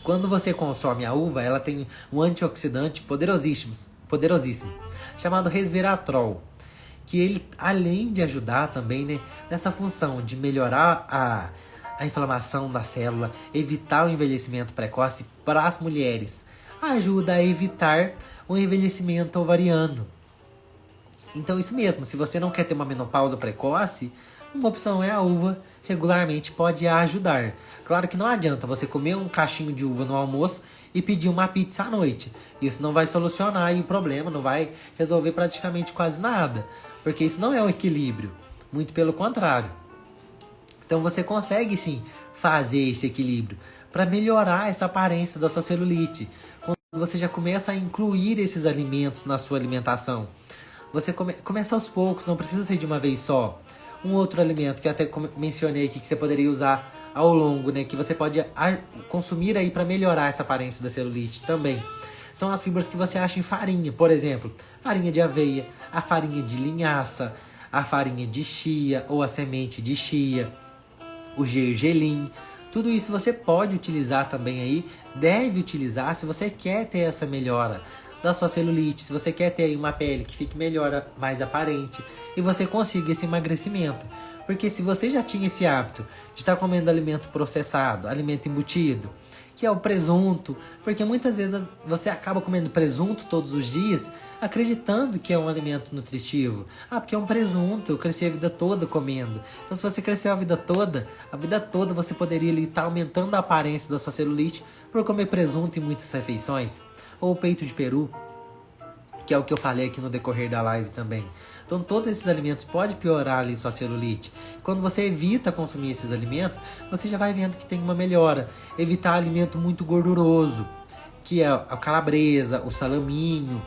Speaker 1: Quando você consome a uva, ela tem um antioxidante poderosíssimo chamado resveratrol, que ele, além de ajudar também, né, nessa função de melhorar a inflamação da célula, evitar o envelhecimento precoce para as mulheres, ajuda a evitar o envelhecimento ovariano. Então isso mesmo, se você não quer ter uma menopausa precoce, uma opção é a uva, regularmente pode ajudar. Claro que não adianta você comer um cachinho de uva no almoço e pedir uma pizza à noite. Isso não vai solucionar aí o problema, não vai resolver praticamente quase nada, porque isso não é um equilíbrio, muito pelo contrário. Então você consegue sim fazer esse equilíbrio para melhorar essa aparência da sua celulite. Quando você já começa a incluir esses alimentos na sua alimentação. Você começa aos poucos, não precisa ser de uma vez só. Um outro alimento que eu até mencionei aqui que você poderia usar ao longo, né, que você pode consumir aí para melhorar essa aparência da celulite também, são as fibras que você acha em farinha. Por exemplo, farinha de aveia, a farinha de linhaça, a farinha de chia ou a semente de chia, o gergelim. Tudo isso você pode utilizar também aí, deve utilizar se você quer ter essa melhora da sua celulite, se você quer ter aí uma pele que fique melhor, mais aparente e você consiga esse emagrecimento. Porque se você já tinha esse hábito de estar comendo alimento processado, alimento embutido, que é o presunto, porque muitas vezes você acaba comendo presunto todos os dias, acreditando que é um alimento nutritivo. Ah, porque é um presunto, eu cresci a vida toda comendo. Então se você cresceu a vida toda você poderia estar aumentando a aparência da sua celulite por comer presunto em muitas refeições. Ou peito de peru, que é o que eu falei aqui no decorrer da live também. Então todos esses alimentos podem piorar ali sua celulite. Quando você evita consumir esses alimentos, você já vai vendo que tem uma melhora. Evitar alimento muito gorduroso, que é a calabresa, o salaminho.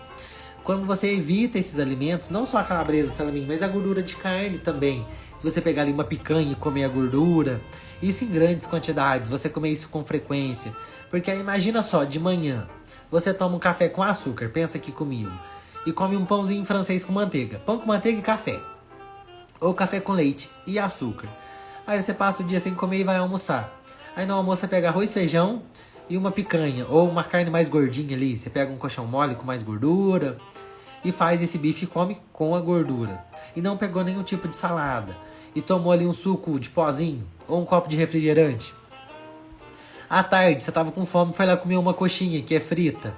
Speaker 1: Quando você evita esses alimentos, não só a calabresa, o salaminho, mas a gordura de carne também. Se você pegar ali uma picanha e comer a gordura, isso em grandes quantidades, você comer isso com frequência. Porque aí imagina só, de manhã, você toma um café com açúcar, pensa aqui comigo, e come um pãozinho francês com manteiga. Pão com manteiga e café. Ou café com leite e açúcar. Aí você passa o dia sem comer e vai almoçar. Aí no almoço você pega arroz, feijão e uma picanha. Ou uma carne mais gordinha ali. Você pega um colchão mole com mais gordura e faz esse bife e come com a gordura. E não pegou nenhum tipo de salada. E tomou ali um suco de pozinho ou um copo de refrigerante. À tarde você tava com fome e foi lá comer uma coxinha que é frita.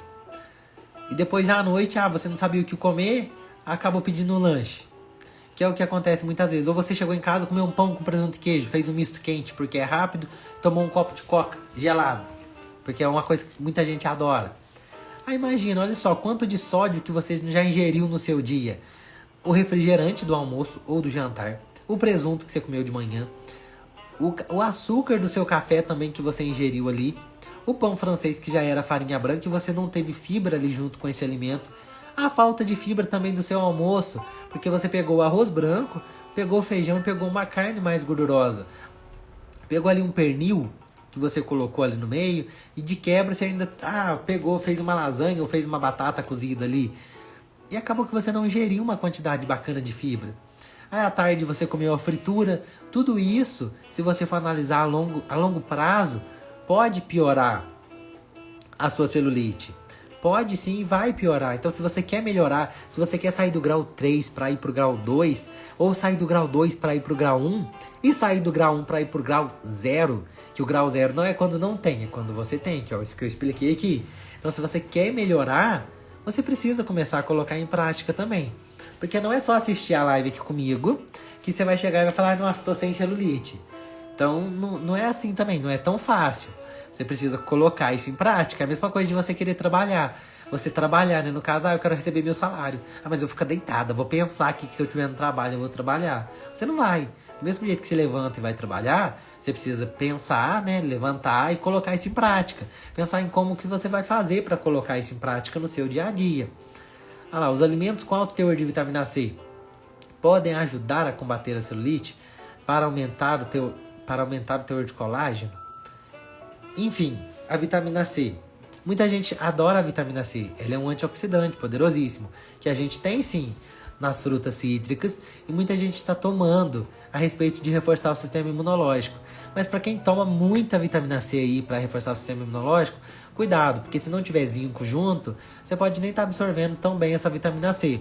Speaker 1: E depois à noite, você não sabia o que comer, acabou pedindo um lanche. Que é o que acontece muitas vezes. Ou você chegou em casa, comeu um pão com presunto e queijo, fez um misto quente porque é rápido, tomou um copo de coca gelado, porque é uma coisa que muita gente adora. Aí imagina, olha só, quanto de sódio que você já ingeriu no seu dia. O refrigerante do almoço ou do jantar, o presunto que você comeu de manhã, o açúcar do seu café também que você ingeriu ali, o pão francês que já era farinha branca e você não teve fibra ali junto com esse alimento. A falta de fibra também do seu almoço, porque você pegou o arroz branco, pegou o feijão e pegou uma carne mais gordurosa. Pegou ali um pernil que você colocou ali no meio e de quebra você ainda pegou, fez uma lasanha ou fez uma batata cozida ali. E acabou que você não ingeriu uma quantidade bacana de fibra. Aí à tarde você comeu a fritura. Tudo isso, se você for analisar a longo prazo, pode piorar a sua celulite. Pode sim, vai piorar. Então se você quer melhorar, se você quer sair do grau 3 para ir pro grau 2, ou sair do grau 2 para ir pro grau 1, e sair do grau 1 para ir pro grau 0, que o grau 0 não é quando não tem, é quando você tem, que é isso que eu expliquei aqui. Então se você quer melhorar, você precisa começar a colocar em prática também. Porque não é só assistir a live aqui comigo, que você vai chegar e vai falar, nossa, tô sem celulite. Então não é assim também, não é tão fácil. Você precisa colocar isso em prática. É a mesma coisa de você querer trabalhar. Você trabalhar, né? No caso, eu quero receber meu salário. Mas eu vou ficar deitada, vou pensar aqui que se eu tiver no trabalho eu vou trabalhar. Você não vai. Do mesmo jeito que você levanta e vai trabalhar, você precisa pensar, né? Levantar e colocar isso em prática. Pensar em como que você vai fazer para colocar isso em prática no seu dia a dia. Olha lá, os alimentos com alto teor de vitamina C podem ajudar a combater a celulite para aumentar o teor de colágeno. Enfim, a vitamina C. Muita gente adora a vitamina C. Ela é um antioxidante poderosíssimo, que a gente tem sim nas frutas cítricas e muita gente está tomando a respeito de reforçar o sistema imunológico. Mas para quem toma muita vitamina C aí para reforçar o sistema imunológico, cuidado, porque se não tiver zinco junto, você pode nem estar absorvendo tão bem essa vitamina C.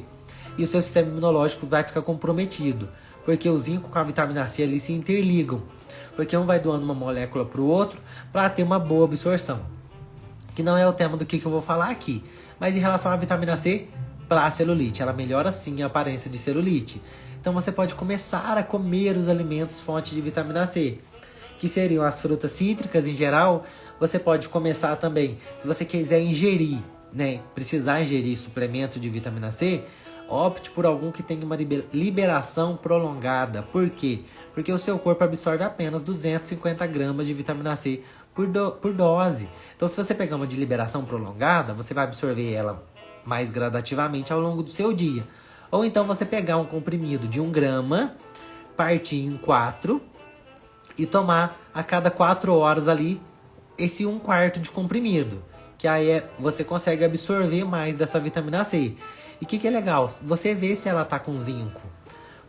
Speaker 1: E o seu sistema imunológico vai ficar comprometido, porque o zinco com a vitamina C ali se interligam. Porque um vai doando uma molécula para o outro para ter uma boa absorção. Que não é o tema do que eu vou falar aqui. Mas em relação à vitamina C, para a celulite, ela melhora sim a aparência de celulite. Então você pode começar a comer os alimentos fonte de vitamina C, que seriam as frutas cítricas em geral. Você pode começar também, se você quiser ingerir, né, precisar ingerir suplemento de vitamina C, opte por algum que tenha uma liberação prolongada. Por quê? Porque o seu corpo absorve apenas 250 gramas de vitamina C por dose. Então, se você pegar uma de liberação prolongada, você vai absorver ela mais gradativamente ao longo do seu dia. Ou então você pegar um comprimido de 1 grama, partir em 4 e tomar a cada 4 horas ali esse 1/4 de comprimido. Que aí você consegue absorver mais dessa vitamina C. E o que é legal? Você vê se ela tá com zinco.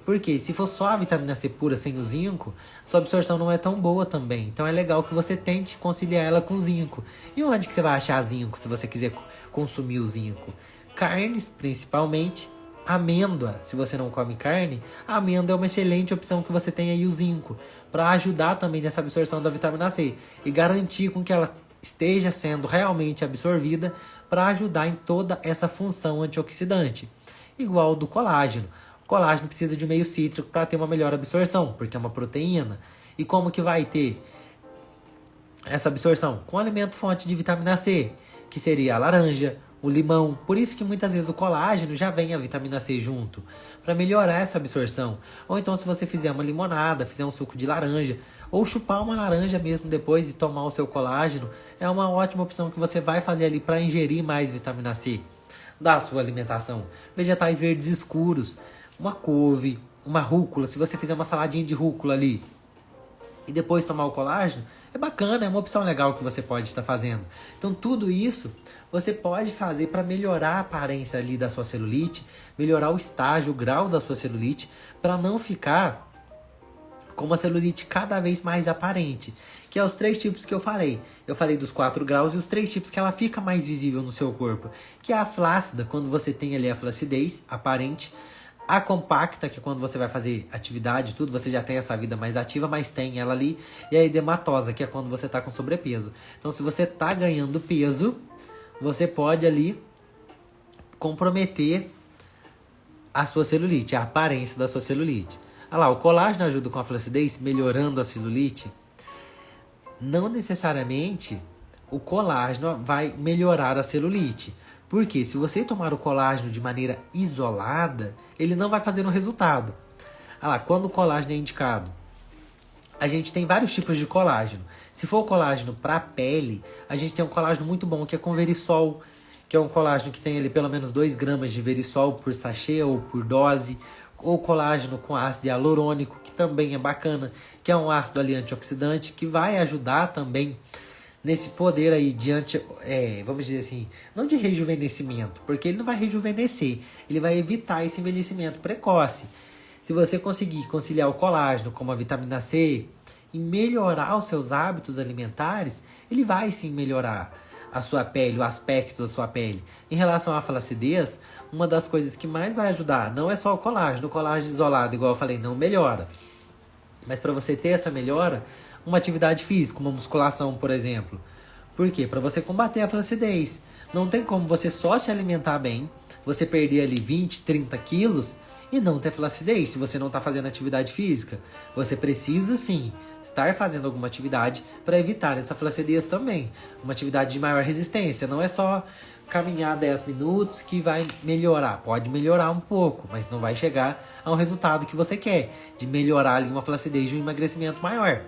Speaker 1: Porque se for só a vitamina C pura sem o zinco, sua absorção não é tão boa também. Então é legal que você tente conciliar ela com zinco. E onde que você vai achar zinco se você quiser consumir o zinco? Carnes, principalmente, amêndoa, se você não come carne, a amêndoa é uma excelente opção que você tem aí o zinco, para ajudar também nessa absorção da vitamina C e garantir com que ela esteja sendo realmente absorvida para ajudar em toda essa função antioxidante. Igual do colágeno. O colágeno precisa de um meio cítrico para ter uma melhor absorção, porque é uma proteína. E como que vai ter essa absorção? Com alimento fonte de vitamina C, que seria a laranja, o limão. Por isso que muitas vezes o colágeno já vem a vitamina C junto, para melhorar essa absorção. Ou então se você fizer uma limonada, fizer um suco de laranja, ou chupar uma laranja mesmo depois e tomar o seu colágeno, é uma ótima opção que você vai fazer ali para ingerir mais vitamina C da sua alimentação. Vegetais verdes escuros, uma couve, uma rúcula. Se você fizer uma saladinha de rúcula ali e depois tomar o colágeno, é bacana, é uma opção legal que você pode estar fazendo. Então tudo isso você pode fazer para melhorar a aparência ali da sua celulite, melhorar o estágio, o grau da sua celulite, para não ficar com uma celulite cada vez mais aparente, que é os 3 tipos que eu falei. Eu falei dos 4 graus e os 3 tipos que ela fica mais visível no seu corpo, que é a flácida, quando você tem ali a flacidez aparente, a compacta, que é quando você vai fazer atividade e tudo, você já tem essa vida mais ativa, mas tem ela ali. E a edematosa, que é quando você está com sobrepeso. Então, se você está ganhando peso, você pode ali comprometer a sua celulite, a aparência da sua celulite. Olha lá, o colágeno ajuda com a flacidez, melhorando a celulite. Não necessariamente o colágeno vai melhorar a celulite. Porque se você tomar o colágeno de maneira isolada, ele não vai fazer um resultado. Ah lá, quando o colágeno é indicado, a gente tem vários tipos de colágeno. Se for o colágeno para a pele, a gente tem um colágeno muito bom, que é com verisol, que é um colágeno que tem ali pelo menos 2 gramas de verisol por sachê ou por dose. Ou colágeno com ácido hialurônico, que também é bacana, que é um ácido ali antioxidante, que vai ajudar também nesse poder aí de vamos dizer assim, não de rejuvenescimento, porque ele não vai rejuvenescer, ele vai evitar esse envelhecimento precoce. Se você conseguir conciliar o colágeno com a vitamina C e melhorar os seus hábitos alimentares, ele vai sim melhorar a sua pele, o aspecto da sua pele. Em relação à flacidez, uma das coisas que mais vai ajudar não é só o colágeno isolado, igual eu falei, não melhora. Mas para você ter essa melhora, uma atividade física, uma musculação, por exemplo. Por quê? Para você combater a flacidez. Não tem como você só se alimentar bem, você perder ali 20, 30 quilos e não ter flacidez se você não está fazendo atividade física. Você precisa sim estar fazendo alguma atividade para evitar essa flacidez também. Uma atividade de maior resistência, não é só caminhar 10 minutos que vai melhorar. Pode melhorar um pouco, mas não vai chegar a um resultado que você quer, de melhorar ali uma flacidez e um emagrecimento maior.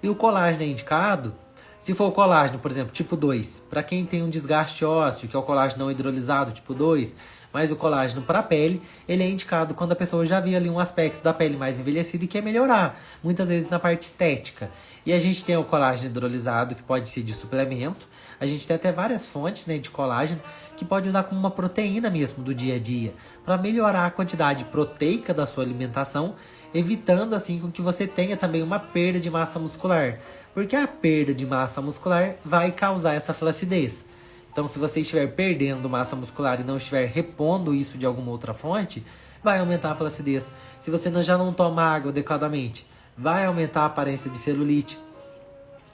Speaker 1: E o colágeno é indicado, se for o colágeno, por exemplo, tipo 2, para quem tem um desgaste ósseo, que é o colágeno não hidrolisado, tipo 2, mas o colágeno para a pele, ele é indicado quando a pessoa já vê ali um aspecto da pele mais envelhecida e quer melhorar, muitas vezes na parte estética. E a gente tem o colágeno hidrolisado, que pode ser de suplemento, a gente tem até várias fontes, né, de colágeno, que pode usar como uma proteína mesmo do dia a dia, para melhorar a quantidade proteica da sua alimentação, evitando assim com que você tenha também uma perda de massa muscular, porque a perda de massa muscular vai causar essa flacidez. Então, se você estiver perdendo massa muscular e não estiver repondo isso de alguma outra fonte, vai aumentar a flacidez. Se você já não toma água adequadamente, vai aumentar a aparência de celulite,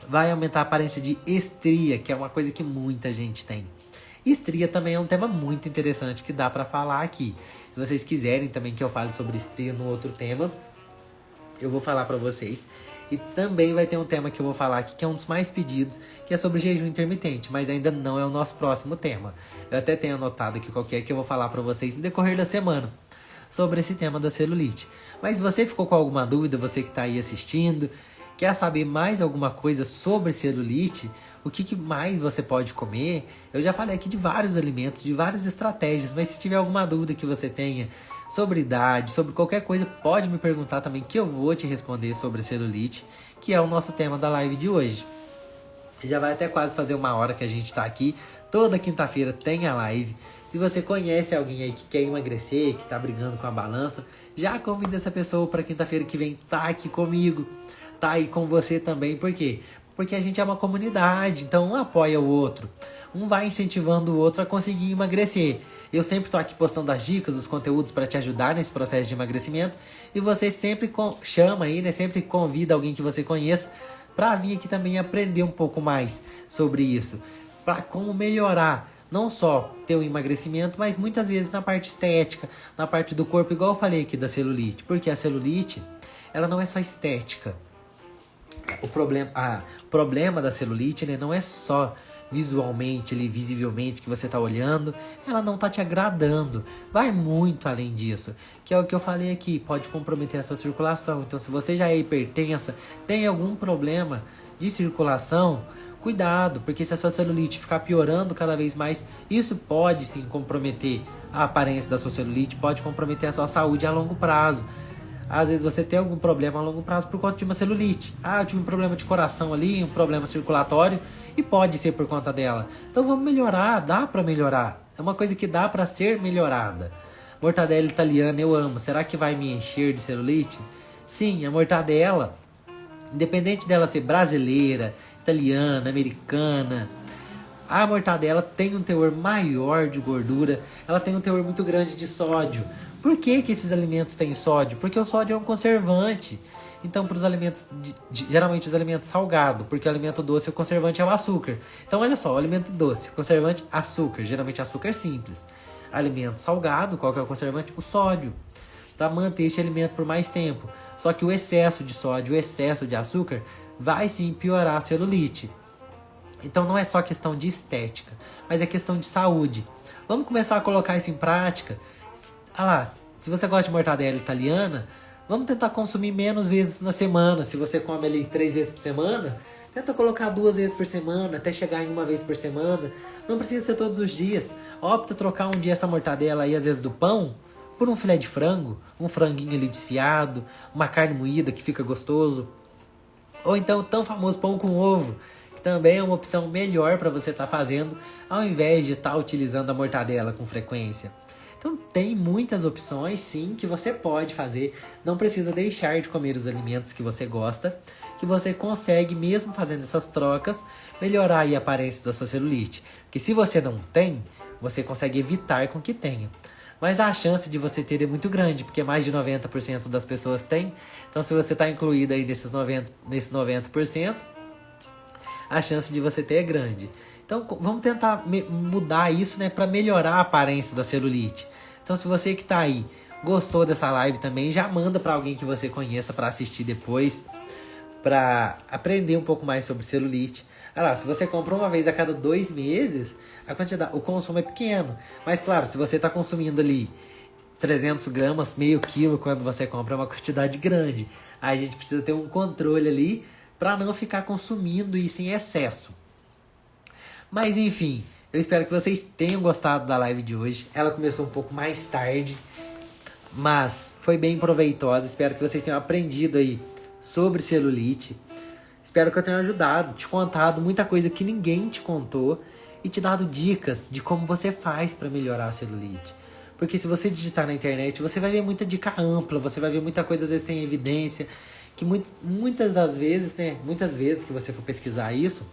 Speaker 1: vai aumentar a aparência de estria, que é uma coisa que muita gente tem. Estria também é um tema muito interessante que dá para falar aqui. Se vocês quiserem também que eu fale sobre estria no outro tema, eu vou falar para vocês. E também vai ter um tema que eu vou falar aqui, que é um dos mais pedidos, que é sobre jejum intermitente, mas ainda não é o nosso próximo tema. Eu até tenho anotado aqui qualquer que eu vou falar para vocês no decorrer da semana, sobre esse tema da celulite. Mas se você ficou com alguma dúvida, você que está aí assistindo, quer saber mais alguma coisa sobre celulite, o que mais você pode comer, eu já falei aqui de vários alimentos, de várias estratégias, mas se tiver alguma dúvida que você tenha sobre idade, sobre qualquer coisa, pode me perguntar também que eu vou te responder sobre celulite, que é o nosso tema da live de hoje. Já vai até quase fazer 1 hora que a gente está aqui, toda quinta-feira tem a live. Se você conhece alguém aí que quer emagrecer, que está brigando com a balança, já convida essa pessoa para quinta-feira que vem tá aqui comigo, tá aí com você também, por quê? Porque a gente é uma comunidade, então um apoia o outro. Um vai incentivando o outro a conseguir emagrecer. Eu sempre tô aqui postando as dicas, os conteúdos para te ajudar nesse processo de emagrecimento. E você sempre chama aí, né? Sempre convida alguém que você conheça para vir aqui também aprender um pouco mais sobre isso. Para como melhorar, não só ter o emagrecimento, mas muitas vezes na parte estética, na parte do corpo, igual eu falei aqui da celulite. Porque a celulite, ela não é só estética. O problema da celulite, né, não é só visualmente, ali, visivelmente que você está olhando, ela não está te agradando. Vai muito além disso, que é o que eu falei aqui, pode comprometer a sua circulação. Então, se você já é hipertensa, tem algum problema de circulação, cuidado, porque se a sua celulite ficar piorando cada vez mais, isso pode sim comprometer a aparência da sua celulite, pode comprometer a sua saúde a longo prazo. Às vezes você tem algum problema a longo prazo por conta de uma celulite. Eu tive um problema de coração ali, um problema circulatório, e pode ser por conta dela. Então vamos melhorar, dá pra melhorar. É uma coisa que dá pra ser melhorada. Mortadela italiana eu amo. Será que vai me encher de celulite? Sim, a mortadela, independente dela ser brasileira, italiana, americana, a mortadela tem um teor maior de gordura, ela tem um teor muito grande de sódio. Por que esses alimentos têm sódio? Porque o sódio é um conservante. Então, para os alimentos, geralmente os alimentos salgados, porque o alimento doce, o conservante é o açúcar. Então, olha só, o alimento doce, conservante, açúcar, geralmente açúcar simples. Alimento salgado, qual que é o conservante? O sódio, para manter esse alimento por mais tempo. Só que o excesso de sódio, o excesso de açúcar, vai sim piorar a celulite. Então, não é só questão de estética, mas é questão de saúde. Vamos começar a colocar isso em prática. Se você gosta de mortadela italiana, vamos tentar consumir menos vezes na semana. Se você come ali 3 vezes por semana, tenta colocar 2 vezes por semana, até chegar em 1 vez por semana. Não precisa ser todos os dias. Opta trocar um dia essa mortadela aí, às vezes do pão, por um filé de frango, um franguinho ali desfiado, uma carne moída que fica gostoso. Ou então o tão famoso pão com ovo, que também é uma opção melhor para você estar fazendo, ao invés de estar utilizando a mortadela com frequência. Então tem muitas opções sim que você pode fazer, não precisa deixar de comer os alimentos que você gosta, que você consegue mesmo fazendo essas trocas, melhorar aí a aparência da sua celulite. Porque se você não tem, você consegue evitar com que tenha. Mas a chance de você ter é muito grande, porque mais de 90% das pessoas têm. Então se você está incluído aí nesse 90%, a chance de você ter é grande. Então vamos tentar mudar isso, né, para melhorar a aparência da celulite. Então se você que está aí gostou dessa live também, já manda para alguém que você conheça para assistir depois, para aprender um pouco mais sobre celulite. Se você compra uma vez a cada 2 meses, o consumo é pequeno. Mas claro, se você está consumindo ali 300 gramas, meio quilo, quando você compra é uma quantidade grande. Aí a gente precisa ter um controle ali para não ficar consumindo isso em excesso. Mas enfim, eu espero que vocês tenham gostado da live de hoje. Ela começou um pouco mais tarde, mas foi bem proveitosa. Espero que vocês tenham aprendido aí sobre celulite. Espero que eu tenha ajudado, te contado muita coisa que ninguém te contou e te dado dicas de como você faz para melhorar a celulite. Porque se você digitar na internet, você vai ver muita dica ampla, você vai ver muita coisa às vezes sem evidência, que muitas das vezes, né, muitas vezes que você for pesquisar isso,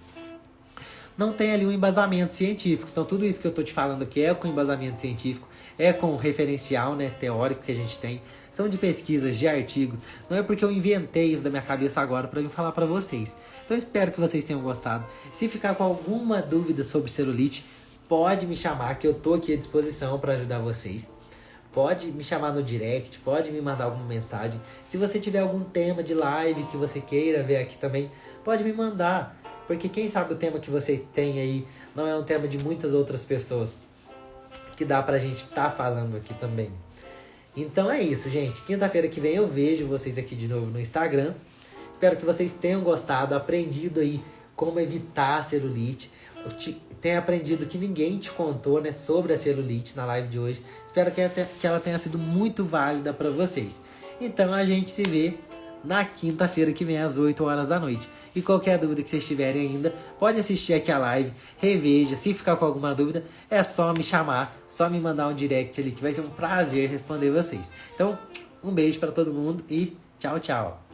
Speaker 1: não tem ali um embasamento científico. Então tudo isso que eu tô te falando aqui é com embasamento científico, é com referencial, né, teórico que a gente tem, são de pesquisas, de artigos. Não é porque eu inventei isso da minha cabeça agora para vir falar para vocês. Então eu espero que vocês tenham gostado. Se ficar com alguma dúvida sobre celulite, pode me chamar que eu tô aqui à disposição para ajudar vocês. Pode me chamar no direct, pode me mandar alguma mensagem. Se você tiver algum tema de live que você queira ver aqui também, pode me mandar. Porque quem sabe o tema que você tem aí não é um tema de muitas outras pessoas que dá pra gente estar falando aqui também. Então é isso, gente. Quinta-feira que vem eu vejo vocês aqui de novo no Instagram. Espero que vocês tenham gostado, aprendido aí como evitar a celulite. Tenha aprendido que ninguém te contou, né, sobre a celulite na live de hoje. Espero que ela tenha sido muito válida para vocês. Então a gente se vê na quinta-feira que vem às 8 horas da noite. E qualquer dúvida que vocês tiverem ainda, pode assistir aqui a live, reveja. Se ficar com alguma dúvida, é só me chamar, só me mandar um direct ali, que vai ser um prazer responder vocês. Então, um beijo para todo mundo e tchau, tchau.